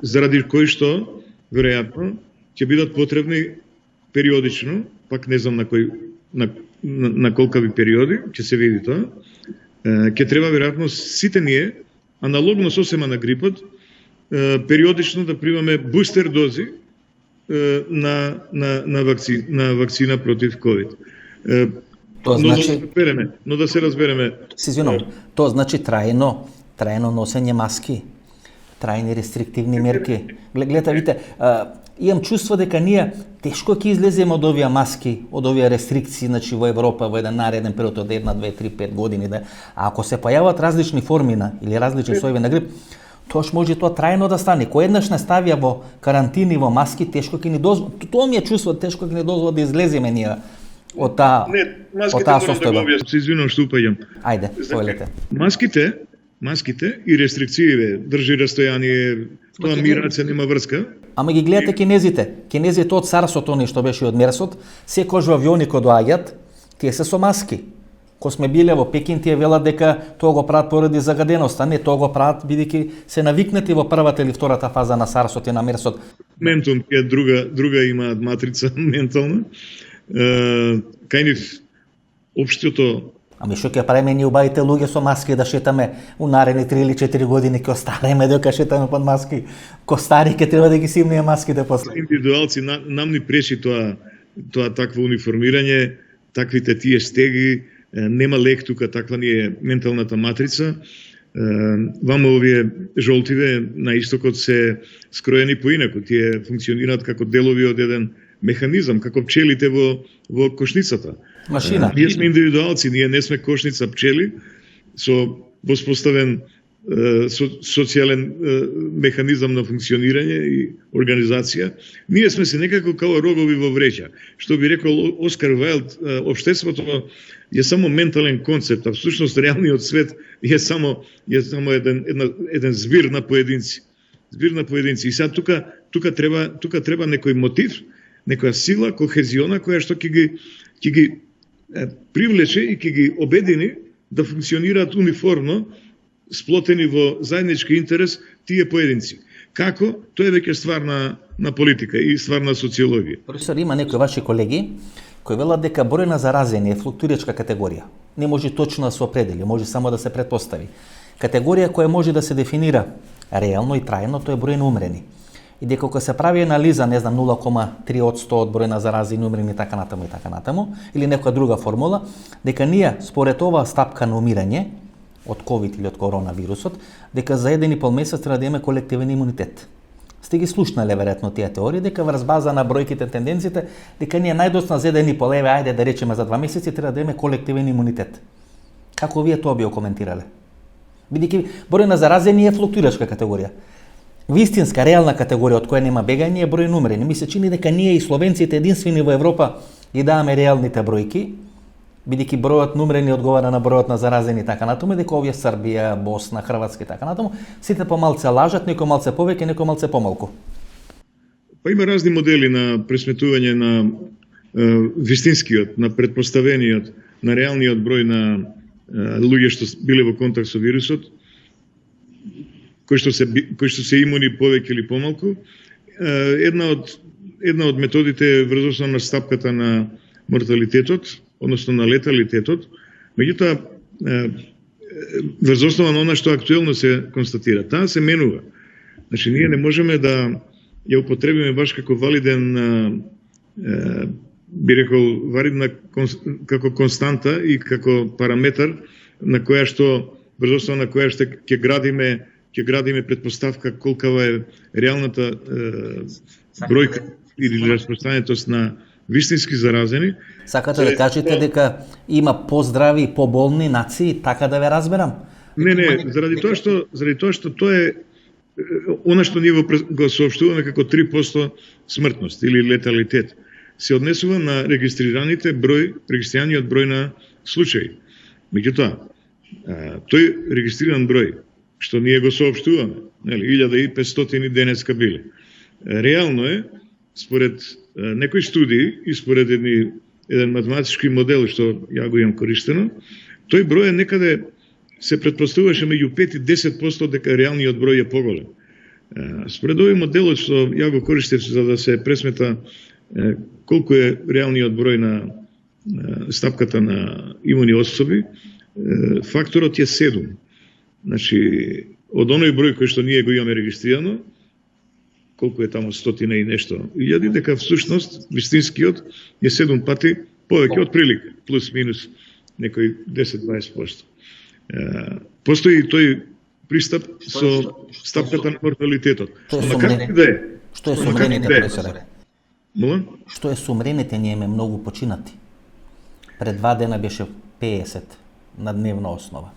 заради кои што веројатно ќе бидат потребни периодично, пак не знам на колкави периоди, ќе се види тоа, ќе треба веројатно сите ние, аналогно сосема на грипот, периодично да примаме бустер дози на вакцина против ковид. Тоа значи но да се разбереме. Се извинувам. Тоа значи трајно носење маски, трајни рестриктивни мерки. Гледате, видите, имам чувство дека ние тешко ќе излеземе од овие маски, од овие рестрикции, значи во Европа во еден нареден период од 1, 2, 3, 5 години, да. А ако се појават различни форми или различни соеви на грип, тоаш може тоа трајно да стане. Кој еднаш не ставија во карантини во маски, тешко ќе ни дозволи. Тоа ми е чувство, тешко ќе ни дозволи да излеземе ние од таа состојба. Се извинувам што упаѓам. Ајде, повелете. Маските и рестрикциите, држи растојание, тоа мираце нема врска. Ама ги гледате кинезите. Кинезите од сарсот, они што беше од мерсот, секој во авиони кога доаѓаат, тие се со маски. Кога сме биле во Пекин, тие велат дека тоа го прават поради загаденоста. Не, тоа го прават бидејќи се навикнати во првата или втората фаза на сарсот и на мерсот. Ментон е друга имаат матрица ментална. Кај нив општото. Ами што ќе правиме ние убавите луѓе со маски да шетаме у наредни 3 или 4 години, ќе остареме дека шетаме под маски. Ко стари ќе треба да ги симнеме маските после. Индивидуалци нам ни преши тоа такво униформирање, таквите тие стеги, нема лек тука, таква ни е менталната матрица. Вама овие жолтиве на истокот се скроени поинаку, тие функционираат како делови од еден механизам, како пчелите во кошницата. Машина. Ние сме индивидуалци, ние не сме кошница пчели со воспоставен социјален механизам на функционирање и организација. Ние сме се некако као рогови во вреќа. Што би рекол Оскар Вајлд, општеството е само ментален концепт, а всушност реалниот свет е само еден збир на поединци. И сега тука треба некој мотив, некоја сила, кохезиона која што ќе ги привлече и ќе ги обедини да функционираат униформно, сплотени во заеднички интерес тие поединци. Како? Тоа е веќе ствар на политика и ствар на социологија. Професор, има некои ваши колеги кои велат дека број на заразени е флуктуирачка категорија. Не може точно да се определи, може само да се претпостави. Категорија која може да се дефинира реално и трајно, тоа е број на умрени. и дека кога се прави анализа, не знам, 0,3% од број на заразени, умрени и така натаму, или некоја друга формула, дека ние според оваа стапка на умирање од ковид или од коронавирусот, дека за 1,5 месец треба да имаме колективен имунитет. Сте ги слушнале веројатно тие теории, дека врз база на бројките, тенденциите, дека ние најдоцна за 1,5, еве ајде да речеме за 2 месеци треба да имаме колективен имунитет. Како вие тоа би коментирале? Бидејќи број на заразени е флуктуирачка категорија. Вистинска, реална категорија од која нема бегање е број на умрени. Ми се чини дека ние и словенците единствени во Европа ги даваме реалните бројки, бидејќи бројот на умрени одговара на бројот на заразени и така натаму, дека овие Србија, Босна, Хрватска и така натаму, сите помалце лажат, некој малце повеќе, некој малце помалку. Па има разни модели на пресметување на вистинскиот, на претпоставениот, на реалниот број на луѓе што биле во контакт со вирусот, кои што се имуни повеќе или помалку. Една од методите е врз основа на стапката на морталитетот, односно на леталитетот, меѓутоа врз основа на она што актуелно се констатира. Таа се менува. Значи, ние не можеме да ја употребиме баш како валиден, би рекол, валидна како константа и како параметар на која што, врз основа на која што ќе градиме предпоставка колкава е реалната бројка или распространетост на вистински заразени. Сакате да кажете дека има поздрави и поболни нации, така да ве разберам? Не, заради тоа што тоа е она што ние го соопштуваме како 3% смртност или леталитет, се однесува на регистрираниот број на случаи. Меѓутоа, тој регистриран број што ние го соопштуваме, 1500 денеска биле. Реално е, според некои студии и според еден математички модел што ја го имам користено, тој број е некаде се претпоставуваше меѓу 5 и 10% дека реалниот број е поголем. Според овој моделот што ја го користев за да се пресмета колку е реалниот број на стапката на имуни особи, факторот е 7. Значи, од оној број кој што ние го имаме регистрирано, колку е таму 100 и нешто илјади, дека всушност вистинскиот е 7 пати повеќе од прилика, плюс минус некој 10-20%. Постои тој пристап со стапката на морталитетот. Што е сумрените, професоре? Мола? Што е сумрените, ние имаме многу починати. Пред 2 дена беше 50 на дневна основа.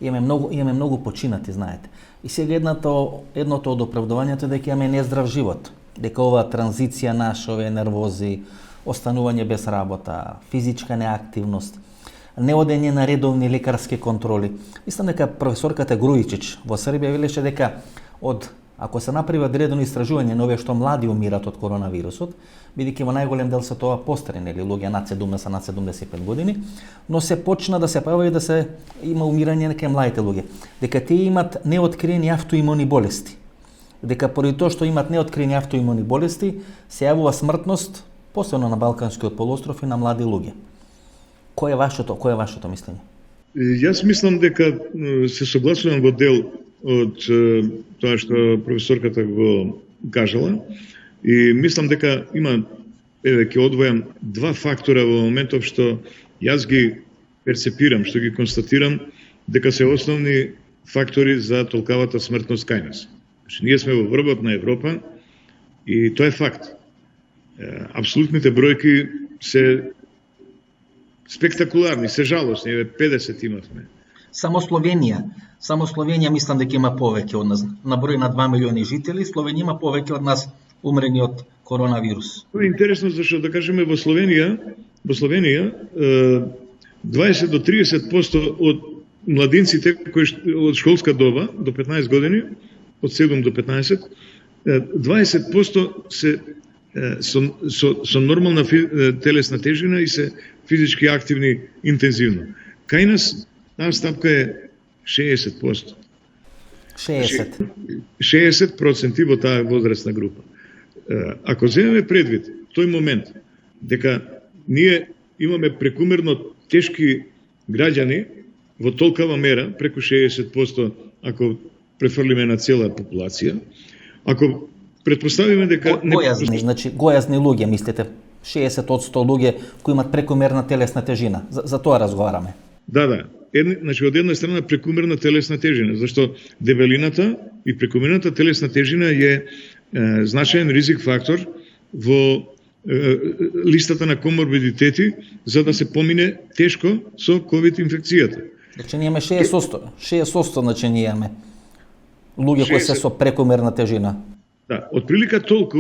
Имаме многу починати, знаете. И сега едното од оправдувањето е дека имаме нездрав живот, дека оваа транзиција наша, овие нервози, останување без работа, физичка неактивност, неодење на редовни лекарски контроли. Мислам дека професорката Грујчич во Србија велеше дека ако се направи редовно истражување на овие што млади умират од коронавирусот, бидејќи во најголем дел се тоа постарени луѓе над 70, над 75 години, но се почна да се појави да се има умирање на младите луѓе, дека тие имат неоткриени автоимуни болести. Дека поради тоа што имат неоткриени автоимуни болести, се јавува смртност, посебно на Балканскиот полуостров и на млади луѓе. Кој е вашето мислење? Јас мислам дека се согласувам во дел од тоа што професорката го кажала и мислам дека има, ќе одвојам 2 фактора во моментов што јас ги перцепирам, што ги констатирам дека се основни фактори за толкавата смртност кај нас. Значи, ние сме во врвот на Европа и тоа е факт. Апсолутните бројки се спектакуларни, се жалосни, 50 имавме. Само Словенија мислам дека има повеќе од нас. На број на 2 милиони жители, Словенија има повеќе од нас умрени од коронавирус. Тоа е интересно зашто да кажеме во Словенија 20 до 30% од младинците кои од школска доба до 15 години, од 7 до 15, 20% се со нормална телесна тежина и се физички активни интензивно. Кај нас таа стапка е 60%. 60% во таа возрастна група. Ако земеме предвид тој момент дека ние имаме прекумерно тешки граѓани во толкава мера, преку 60% ако префрлиме на цела популација, ако Предпоставиме дека Бојазни. Значи, гојазни луѓе, мислите, 60% луѓе кои имат прекомерна телесна тежина. За тоа разговараме. Да. Значи, од една страна прекумерна телесна тежина, зашто дебелината и прекумерната телесна тежина е значаен ризик фактор во листата на коморбидитети за да се помине тешко со ковид инфекцијата. Значи, ние имаме 60%, значи ние имаме луѓе кои се со прекомерна тежина. Да, отприлика толку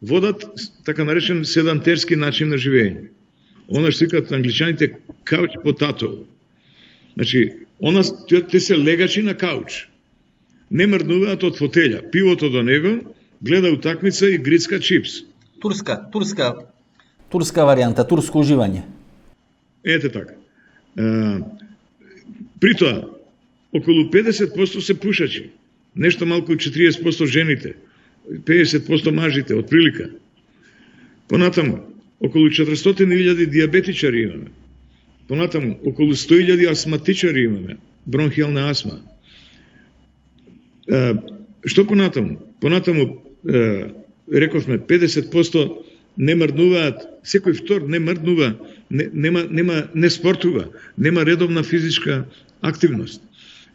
водат така наречен седантерски начин на живење. Она што викаат англичаните couch potato. Значи, те се легачи на кауч. Не мрднуваат од фотеља, пивото до него, гледа утакмица и грицка чипс. Турска варијанта, турско уживање. Ете така. При тоа, околу 50% се пушачи. Нешто малку 40% жените. 50% мажите, отприлика. Понатаму, околу 400.000 диабетичари имаме. Понатаму, околу 100.000 астматичари имаме. Бронхиална астма. Што понатаму? Понатаму, рековме, 50% не мрднуваат, секој втор не мрднува, не спортува, нема редовна физичка активност.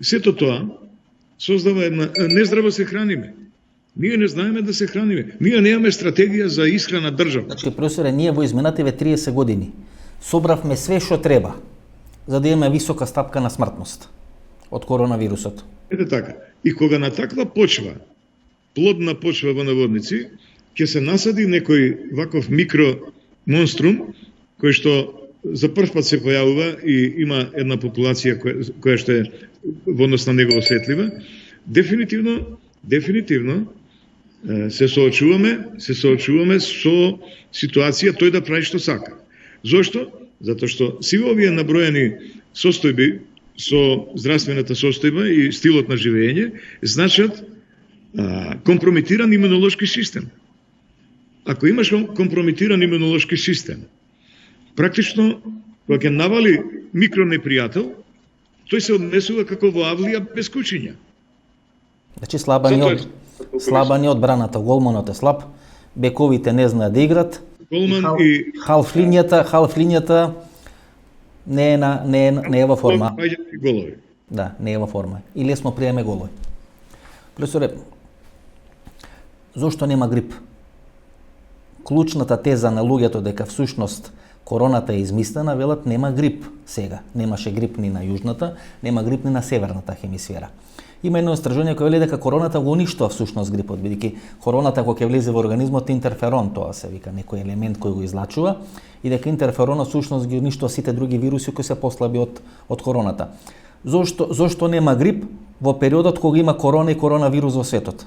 Сето тоа создава една нездраво се храниме. Ние не знаеме да се храниме. Ние немаме стратегија за исхрана држава. Значи, професоре, ние во изминативе 30 години собравме све што треба за да имаме висока стапка на смртност од коронавирусот. Ете така. И кога на таква почва, плодна почва во наводници, ќе се насади некој ваков микро монструм кој што за прв пат се појавува и има една популација која што е во однос на него осетлива, дефинитивно се соочуваме со ситуација тој да прави што сака. Зошто? Затоа што сите овие наброени состојби со здравствената состојба и стилот на живење значат компрометиран имунолошки систем. Ако имаш компрометиран имунолошки систем, практично, кога ќе навали микронепријател, тој се однесува како во авлија без кучиња. Значи, слаба ни одбраната, голманот е слаб, бековите не знаат да играт, халфлинијата не е во форма. Да, не е во форма. И лесно приеме голови. Професоре, зошто нема грип? Клучната теза на луѓето дека всушност короната е измислена, велат нема грип сега. Немаше грип ни на јужната, нема грип ни на северната хемисфера. Има едно истражување кој вели дека короната го уништува всушност грипот, бидејќи короната кога ќе влезе во организмот интерферон, тоа се вика некој елемент кој го излачува, и дека интерферонот всушност ги уништува сите други вируси кои се послаби од короната. Зошто нема грип во периодот кога има корона и коронавирус во светот?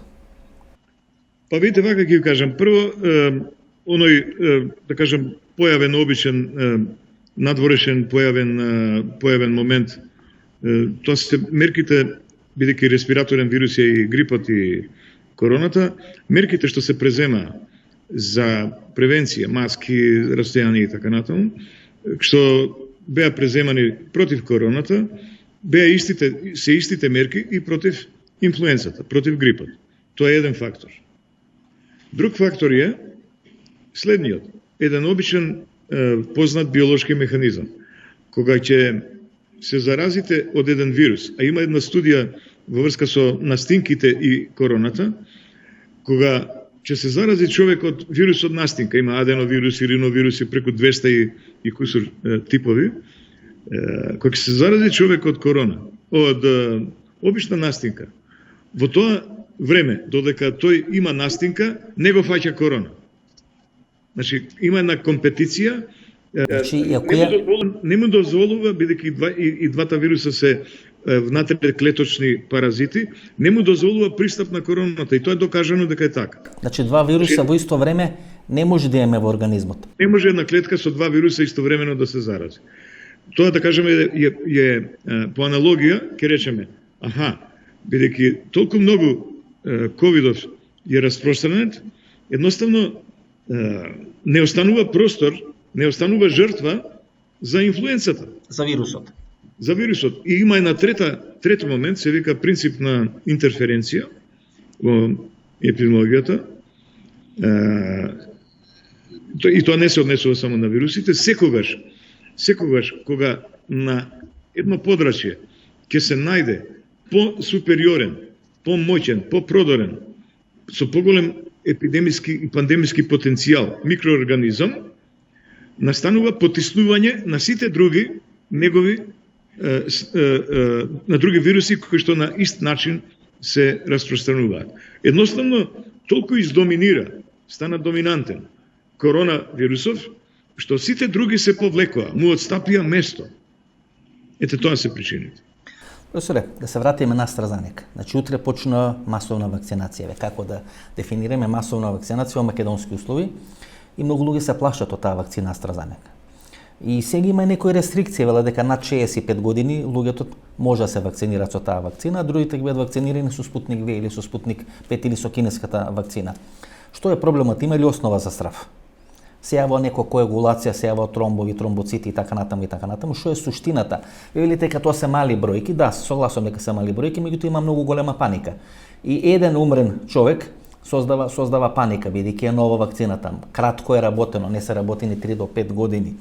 Па видите, вака ќе ви кажам, прво да кажем појавен обичен надворешен појавен момент, тоа се мерките, бидејќи респираторен вирус е и грипот и короната, мерките што се презема за превенција, маски, растојание и така натаму, што беа преземани против короната, беа истите мерки и против инфлуенцата, против грипот. Тоа е еден фактор. Друг фактор е следниот. Еден обичен познат биолошки механизам. Кога ќе се заразите од еден вирус, а има една студија во врска со настинките и короната, кога ќе се зарази човек од вирус од настинка, има аденовируси, риновируси, преку 200 и кусур типови, кога ќе се зарази човек од корона, од обична настинка, во тоа време, додека тој има настинка, не го фаќа корона. Значи, има една компетиција, не му дозволува, бидејќи и двата вируса се внатреклеточни паразити, не му дозволува пристап на короната, и тоа е докажано дека е така. Значи, два вируса во исто време не може да имаме во организмот. Не може една клетка со два вируса истовремено да се зарази. Тоа, да кажеме, е по аналогија, ќе речеме, бидејќи толку многу ковидов е распространет, едноставно не останува простор, не останува жртва за инфлуенцата. За вирусот. За вирусот. И има една трети момент, се вика принцип на интерференција во епидемиологијата, и тоа не се однесува само на вирусите, секогаш кога на едно подрачје ќе се најде по-супериорен, по-моќен, по-продорен, со поголем епидемиски и пандемиски потенцијал микроорганизам, настанува потиснување на сите други негови на други вируси кои што на ист начин се распространуваат. Едноставно, толку издоминира, стана доминантен коронавирусов, што сите други се повлекоа, му отстапија место. Ете, тоа се причините. Професоре, да се вратиме на AstraZeneca. Значи, утре почна масовна вакцинација. Како да дефинираме масовна вакцинација во македонски услови? И многу луѓе се плашат од таа вакцина AstraZeneca. И сега има некои рестрикции, вела дека над 65 години луѓето може да се вакцинираат со таа вакцина, а другите ќе бидат вакцинирани со Спутник V или со Спутник 5 или со кинеската вакцина. Што е проблемот? Има ли основа за страв? Се јавува некоја коагулација, се јавува тромбови, тромбоцити и така натаму и така натаму. Што е суштината? Ве велите дека тоа се мали бројки, да, согласувам дека се мали бројки, меѓутоа има многу голема паника. И еден умрен човек создава паника, бидејќи е нова вакцина там. Кратко е работено, не се работи ни 3 до 5 години.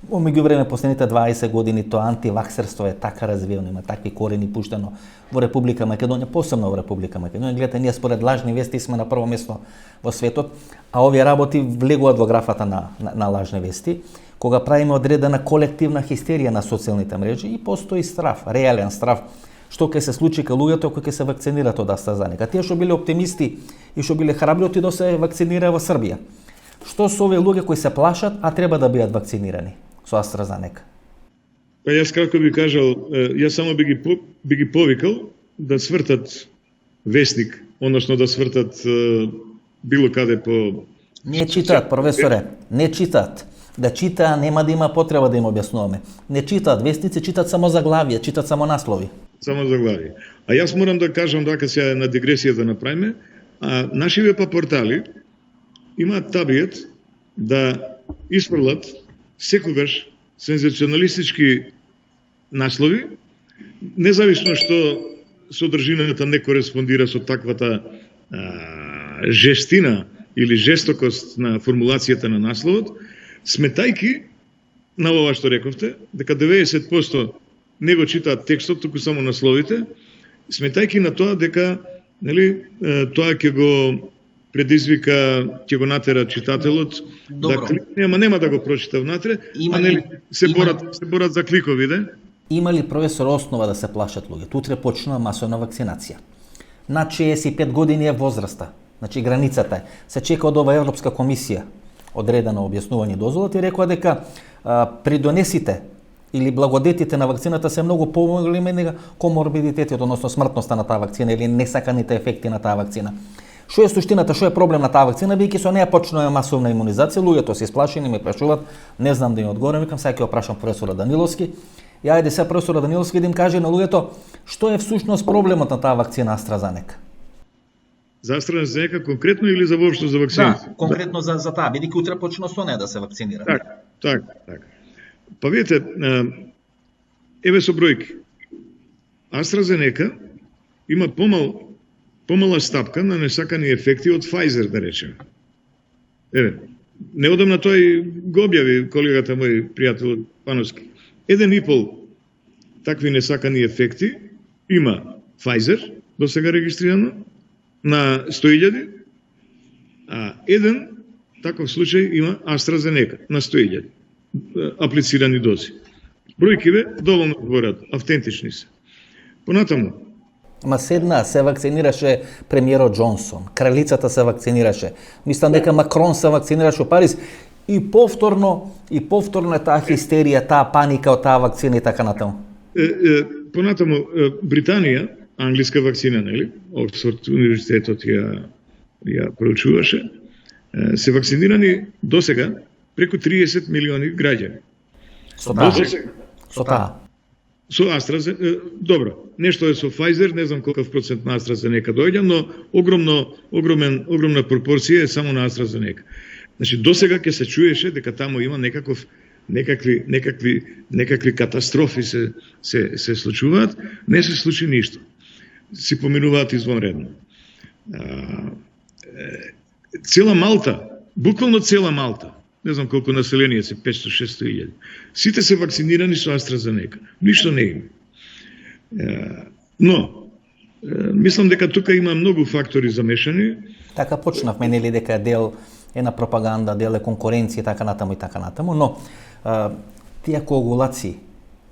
Во меѓувреме последните 20 години тоа антиваксерство е така развиено, има такви корени пуштено во Република Македонија, посебно во Република Македонија. Гледате, ние според лажни вести сме на прво место во светот, а овие работи влегуваат во графата на лажни вести, кога правиме одредена колективна хистерија на социјалните мрежи и постои страв, реален страв, што ќе се случи кај луѓето кои ќе се вакцинираат од AstraZeneca. Тие што биле оптимисти и што биле храбри отидоа да се вакцинираа во Србија. Што со овие луѓе кои се плашат, а треба да бидат вакцинирани со AstraZeneca? Па јас како би кажал, јас само би ги повикал да свртат вестник, односно да свртат било каде по... Не читаат, професоре, не читаат. Да читаа, нема да има потреба да им објаснуваме. Не читаат вестници, читаат само заглавија, читаат само наслови. Само заглавија. А јас морам да кажам дека се на дигресија да направиме, а нашиве портали имаат табијат да испрлат секогаш сензационалистички наслови, независно што содржината не кореспондира со таквата жестина или жестокост на формулацијата на насловот, сметајки на ова што рековте, дека 90% не го читаат текстот, туку само насловите, сметајки на тоа дека тоа ќе го предизвика, ќе го натера читателот да кликне, ама нема да го прочита внатре, се борат за кликови, да? Има ли, професор, основа да се плашат луѓе? Утре почнува масовна вакцинација. Над 65 години е возраста, значи границата е. Се чека од ова Европска комисија одредено објаснување дозволата и рекоа дека придонесите или благодетите на вакцината се многу поголеми нега коморбидитетот, односно смртноста на таа вакцина или несаканите ефекти на таа вакцина. Што е суштината, што е проблем на таа вакцина, бидејќи со неја почнува масовна имунизација, луѓето се исплашени, ме прашуваат, не знам да им одговорам, викам сега ќе го прашам професора Даниловски. И ајде сега професора Даниловски да им каже на луѓето што е всушност проблемот на таа вакцина AstraZeneca. За AstraZeneca конкретно или за воопшто за вакцината? Да, конкретно за таа, бидејќи утре почнува со неја да се вакцинира. Така. Па видите, еве со бројки. AstraZeneca има помала стапка на несакани ефекти од Pfizer, да речеме. Еве, неодамна тој го објави колегата мој пријател Пановски. 1,5 такви несакани ефекти има Pfizer, до сега регистрирано, на 100.000, а еден таков случај има AstraZeneca на 100.000 аплицирани дози. Бројкиве доволно говорат, автентични се. Понатаму. Ма седна, се вакцинираше премиерот Джонсон, кралицата се вакцинираше, мислам дека Макрон се вакцинираше во Париз и повторно е таа хистерија, таа паника од таа вакцина и така натаму. Понатаму, Британија, англиска вакцина, нели? Оксфорд универзитетот ја проучуваше, се вакцинирани досега преку 30 милиони граѓани. Со таа. Со AstraZeneca, добро, нешто е со Pfizer, не знам колкав процент на AstraZeneca доаѓа, но огромна пропорција е само на AstraZeneca. Значи, досега ќе се чуеше дека таму има некакви катастрофи се случуваат, не се случи ништо. Си поминуваат извонредно. цела Малта, буквално цела Малта, не знам колку население се, 500-600 илјади, сите се вакцинирани со AstraZeneca. Ништо не има. Но, мислам дека тука има многу фактори замешани. Така почнавме, нели, дека дел е на пропаганда, дел е конкуренција, така натаму, но тие коагулации,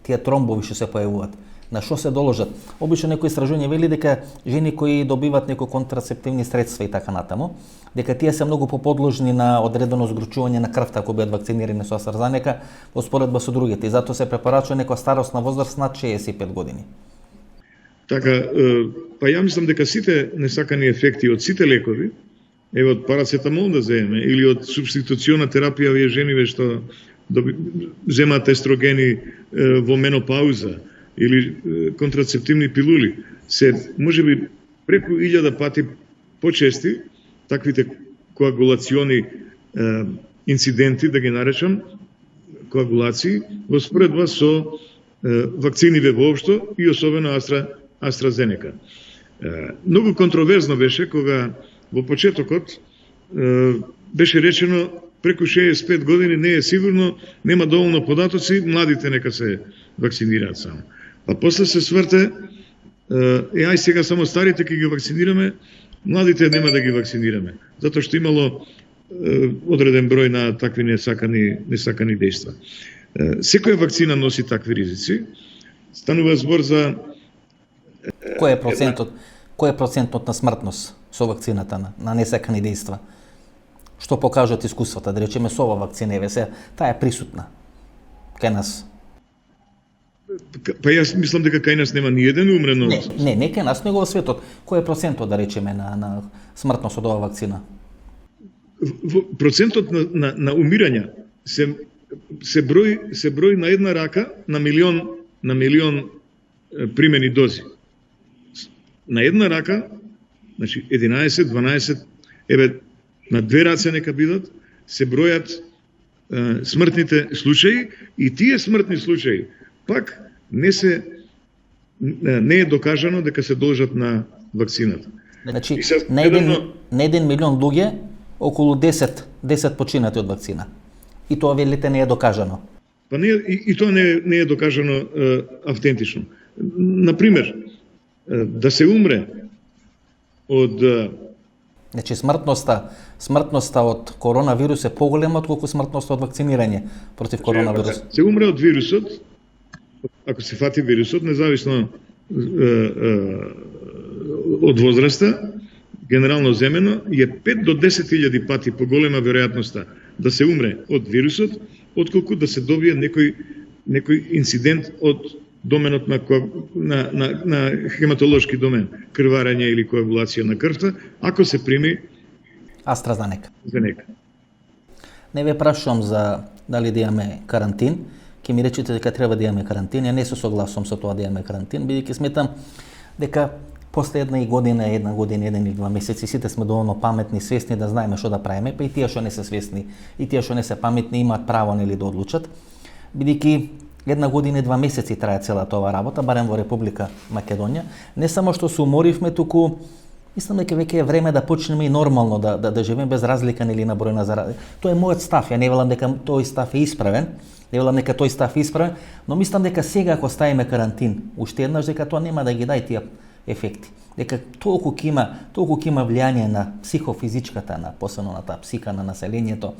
тие тромбови што се појавуваат, на што се доложат? Обично некои истражување вели дека жени кои добиваат некои контрацептивни средства и така натаму, дека тие се многу поподложни на одредено згручување на крвта ако бидат вакцинирани со AstraZeneca во споредба со другите и затоа се препорачува некоја старосна возраст над 65 години. Така, па ја мислам дека сите несакани ефекти од сите лекови, ево од парацетамол да земеме, или од субституциона терапија овие жениве што земаат естрогени во менопауза, или контрацептивни пилули, се можеби преку 1000 пати почести таквите коагулациони инциденти, да ги наречам, коагулации, во споредба со вакциниве воопшто и особено AstraZeneca. Многу контроверзно беше кога во почетокот беше речено преку 65 години не е сигурно, нема доволно податоци, младите нека се вакцинираат само. А после се сврте, ај сега само старите ќе ги вакцинираме, младите нема да ги вакцинираме, затоа што имало одреден број на такви несакани дејства. Секоја вакцина носи такви ризици. Станува збор за Кој е процентот на смртност со вакцината на несакани дејства? Што покажат искуствата, да речеме со ова вакцина, таа е присутна кај нас? Па јас мислам дека кај нас нема ни еден умрен од... Не кај нас, него во светот. Кој е процентот, да речеме, на смртност од оваа вакцина? Процентот на умирања се брои на една рака на милион примени дози. На една рака, значи 11, 12, на две раце нека бидат, се бројат смртните случаи и тие смртни случаи пак не е докажано дека се должат на вакцината. Значи, на 1 милион луѓе, околу 10 починати од вакцина. И тоа велите не е докажано. Па не, и тоа не е докажано автентично. Например, да се умре од... Значи, смртноста од коронавирус е поголема отколку смртноста од вакцинирање против коронавирус. Се умре од вирусот, ако се фати вирусот, независно од возраста, генерално земено, е 5 до 10.000 пати поголема веројатноста да се умре од вирусот, отколку да се добие некој инцидент од доменот на хематолошки домен, крварење или коагулација на крвта, ако се прими AstraZeneca. Не ве прашувам за дали да имаме карантин, ќе ми речете дека треба да имаме карантин. Ја не се согласувам со тоа да имаме карантин, бидејќи сметам дека после една година, 1 или 2 месеци, сите сме доволно паметни, свесни да знаеме што да правиме, па и тие што не се свесни, и тие што не се паметни имаат право нели да одлучат, бидејќи 1 година и 2 месеци трае целата ова работа, барем во Република Македонија. Не само што се уморивме, туку мислам дека веќе е време да почнеме и нормално да живееме без разлика нели на број на зарази. Тоа е мојот став, ја не велам дека тој став е исправен, но мислам дека сега ако ставиме карантин, уште еднаш дека тоа нема да ги дај тие ефекти. Дека толку ќе има влијание на психофизичката, на посебно на таа псика на населението,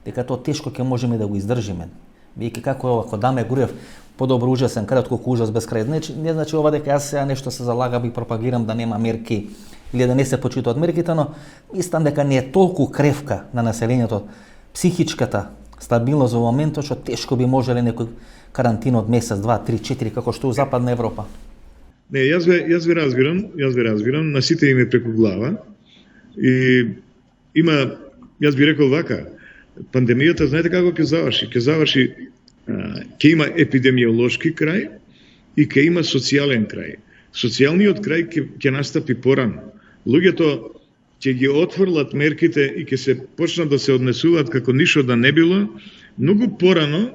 дека тоа тешко ќе можеме да го издржиме. Бидејќи како ако даме Груев подобро ужасен крај отколку ужас без крај. Не значи ова дека јас сега нешто се залагам и пропагирам да нема мерки или да не се почитуваат мерките, но мислам дека не е толку кревка на населението психичката стабилност во моментот што тешко би можеле некој карантин од месец, 2, 3, 4 како што у Западна Европа. Не, јас ве разбирам, на сите им е преку глава и јас би рекол вака, пандемијата знаете како ќе заврши? Ќе има епидемиолошки крај и ќе има социјален крај. Социјалниот крај ќе настапи порано. Луѓето ќе ги отфрлат мерките и ќе се почнат да се однесуваат како ништо да не било, многу порано,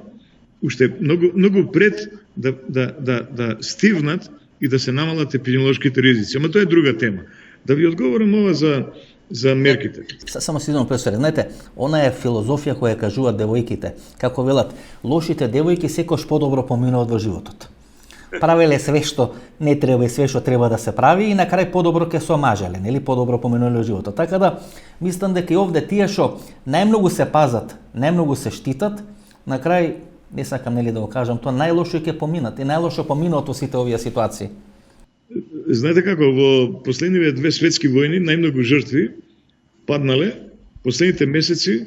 уште многу пред да стивнат и да се намалат епидемиолошките ризици. Ама тоа е друга тема. Да ви одговорам ова за мерките. Само се извинувам, професоре, знаете, она е филозофија која кажуваат девојките, како велат, лошите девојки секош подобро поминуваат во животот. Правеле све што не треба и све што треба да се прави и на крај подобро ќе се омажеле, нели, подобро поминувале во животот. Така да мислам дека и овде тие што најмногу се пазат, најмногу се штитат, на крај не сакам нели да го кажам, тоа најлошо ќе поминат и најлошо поминуваат во сите овие ситуации. Знаете како, во последниве две светски војни најмногу жртви паднале последните месеци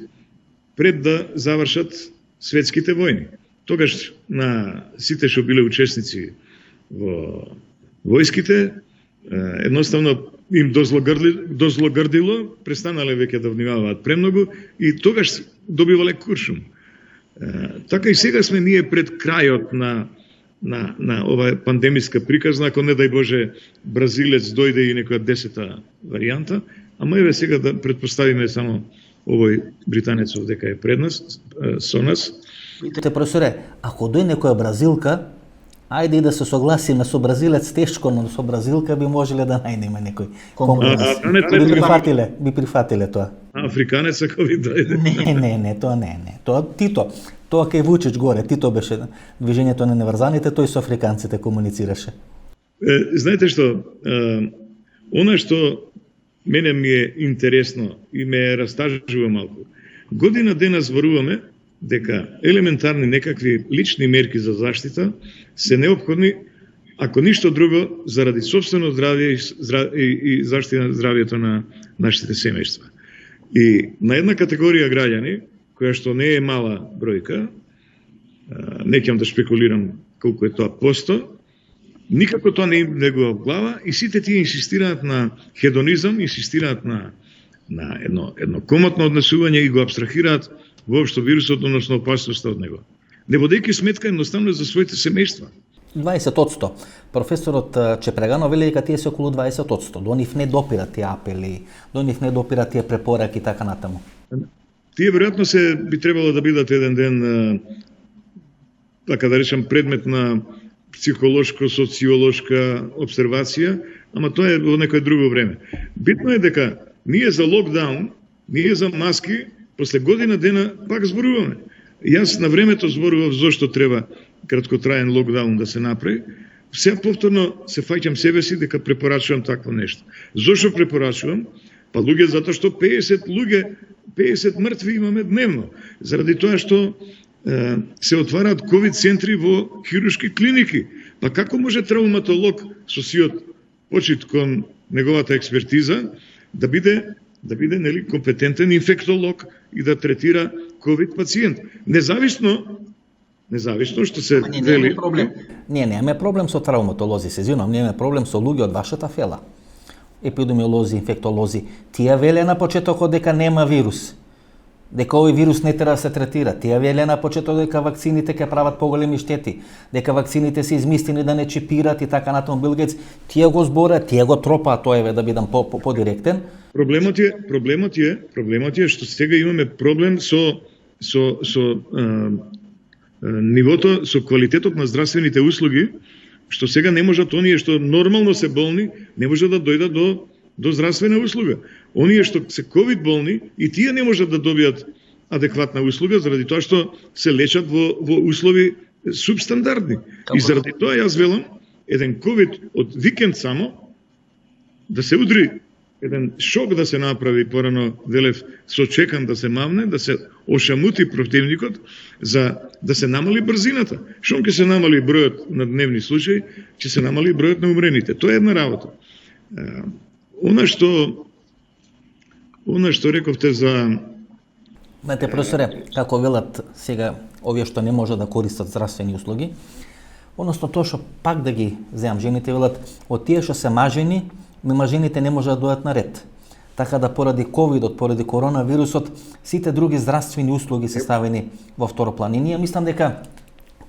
пред да завршат светските војни. Тогаш на сите што биле учесници во војските, едноставно им дозлогрдило, престанале веќе да внимаваат премногу и тогаш добивале куршум. Така и сега сме ние пред крајот на оваа пандемиска приказна, ако не дај Боже бразилец дојде и некоја 10-та варијанта, ама еве сега да предпоставиме само овој британецов дека е пред нас, со нас. Те, професоре, ако дојде некоја бразилка, ајде и да се согласиме со бразилец тешко, но со бразилка би можеле да најдеме некој компромис. Би прифатиле тоа. Африканец ако ви дојде. Не, тоа не. Тоа Тито, тоа кај Вучич горе, Тито беше движењето на неврзаните, тој со африканците комуницираше. Знаете што, она што мене ми е интересно и ме растажува малку. Година дена зборуваме дека елементарни некакви лични мерки за заштита се неопходни, ако ништо друго, заради собствено здравје и заштита на здравјето на нашите семејства. И на една категорија граѓани, која што не е мала бројка, не ќе да шпекулирам колку е тоа посто, никако тоа не им легува в глава и сите тие инсистираат на хедонизам, инсистираат на едно комотно однесување и го абстрахираат воопшто вирусот, односно опасноста од него. Не водејќи сметка едноставно за своите семејства. 20%. Професорот Чепреганов вели дека тие се околу 20%. До нив не допират тие апели, до нив не допират тие препораки и така натаму. Тие веројатно би требало да бидат еден ден, така да речам, предмет на психолошко-социолошка обсервација, ама тоа е во некој друго време. Битно е дека ние за локдаун, ние за маски, после година дена пак зборуваме. Јас на времето зборував зошто треба краткотраен локдаун да се направи. Сега повторно се фаќам себе си дека препорачувам такво нешто. Зошто препорачувам? Па луѓе затоа што 50 мртви имаме дневно. Заради тоа што се отвараат ковид центри во хируршки клиники. Па како може травматолог со сиот почит кон неговата експертиза да биде нели компетентен инфектолог и да третира ковид пациент? Независно што се вели. Ние немаме проблем со травматолози, се извинувам, ние имаме проблем со луѓе од вашата фела. Епидемиолози, инфектолози, тие веле на почетокот дека нема вирус. Дека овој вирус не треба да се третира. Тие веле на почетокот дека вакцините ќе прават поголеми штети, дека вакцините се измислени да не чипират и така натаму. Бил Гейтс, тие го зборат, тие го тропаат, тоа е да бидам подиректен. Проблемот е што сега имаме проблем со нивото, со квалитетот на здравствените услуги, што сега не можат оние што нормално се болни, не можат да дојдат до здравствена услуга. Оние што се ковид болни и тие не можат да добијат адекватна услуга заради тоа што се лечат во услови субстандардни. И заради тоа јас велам еден ковид од викенд само да се удри, еден шок да се направи, порано велев сочекан да се мавне, да се ошамути противникот за да се намали брзината. Шом ќе се намали бројот на дневни случаи, ќе се намали бројот на умрените. Тоа е една работа. Она што рековте за... Знаете, професоре, како велат сега овие што не може да користат здравствени услуги, односно тоа што пак да ги земам, жените велат, од тие што се мажени, мажените не може да дојдат на ред. Така да поради ковидот, поради коронавирусот, сите други здравствени услуги се ставени во второплан. И ние мислам дека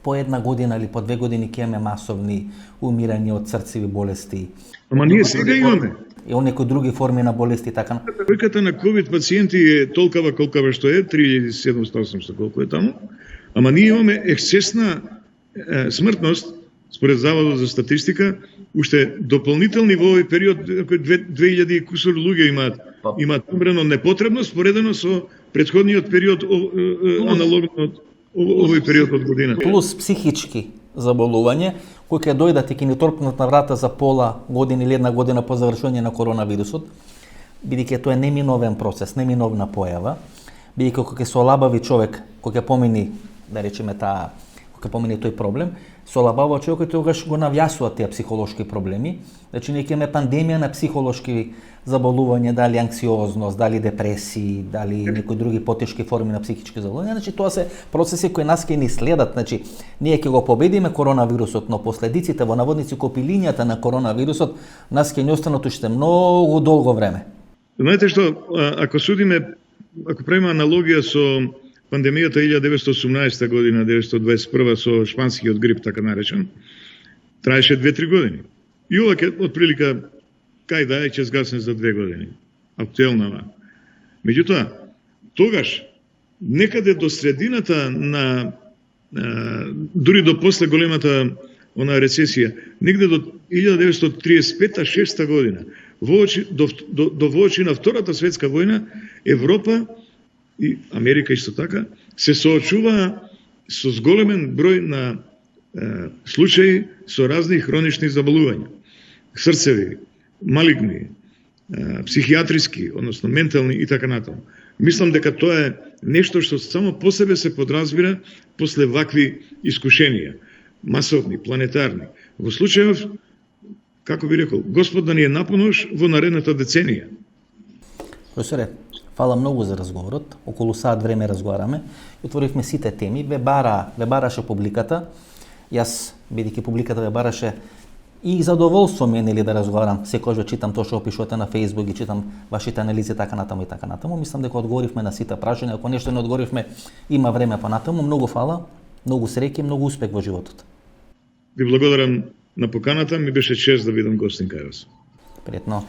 по една година или по 2 години ќе имаме масовни умирања од срцеви болести. Ама ние сега имаме. И некои други форми на болести така. Бројката на ковид пациенти е толкова колкава што е, 3700 колку е таму. Ама ние имаме ексцесна смртност, според Заводот за статистика, уште дополнителни во овој период, 2000 и кусур луѓе имаат Има одбрано непотребно споредено со претходниот период аналогно од овој период од година. Плюс психички заболување, кои ќе дојдат и ќе ни торпнат на врата за пола година или една година по завршување на коронавирусот, бидејќи тоа е неминовен процес, неминовна појава, бидејќи кога ќе се олабави човек, кога ќе помини, да речеме таа, кога ќе помини тој проблем, се олабава човекот и тогаш го навјасуваат тие психолошки проблеми. Значи ние ќе имаме пандемија на психолошки заболувања, дали анксиозност, дали депресии, дали некои други потешки форми на психички заболувања. Значи тоа се процеси кои нас ќе ни следат. Значи ние ќе го победиме коронавирусот, но последиците во наводници копилињата на коронавирусот нас ќе ни останат уште многу долго време. Знаете што, ако правиме аналогија со пандемијата 1918 година, 1921 со шпанскиот грип, така наречен, траеше 2-3 години. И ова ќе отприлика кај да е ќе згасне за 2 години. Актуелна. Меѓутоа, тогаш некаде до средината на дури до после големата рецесија, негде до 1935-6 година, до воочи на Втората светска војна, Европа и Америка исто така се соочуваа со зголемен број на случаи со разни хронични заболувања. Срцеви, малигни, психијатриски, односно ментални и така натаму. Мислам дека тоа е нешто што само по себе се подразбира после вакви искушенија, масовни, планетарни. Во случајов, како би рекол, Господ да ни е напомош во наредната деценија. Професоре, фала многу за разговорот. Околу сат време разговараме. Отворивме сите теми. Ве бараше публиката. Јас, бидејќи публиката ве бараше, и задоволство ми е нели да разговарам. Секогаш читам тоа што опишувате на Facebook и читам вашите анализи така натаму и така натаму. Мислам дека одговоривме на сите прашања. Ако нешто не одговоривме, има време понатаму. Многу фала, многу среќа и многу успех во животот. Ви благодарам на поканата, ми беше чест да бидам гостин кај вас. Пријатно.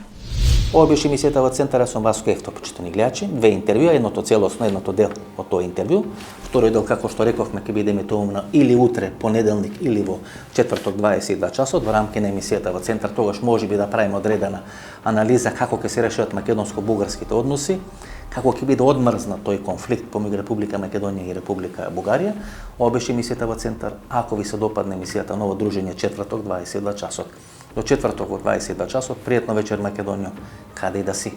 Ова беше емисијата во Центарот со Васко Ефто, почитани гледачи. 2 интервјуа, едното целосно, едното дел од тоа интервју. Вториот дел, како што рековме, ќе биде емитувано или утре, понеделник, или во четврток 22 часот во рамки на емисијата во Центар. Тогаш можеби да правиме одредена анализа како ќе се решат македонско-бугарските односи, како ќе биде одмрзнат тој конфликт помеѓу Република Македонија и Република Бугарија. Ова беше емисијата во Центар. Ако ви се допадне емисијата Ново дружење четврток 22 часот. До четврток во 22 часот, пријатно вечер Македонија, каде и да си.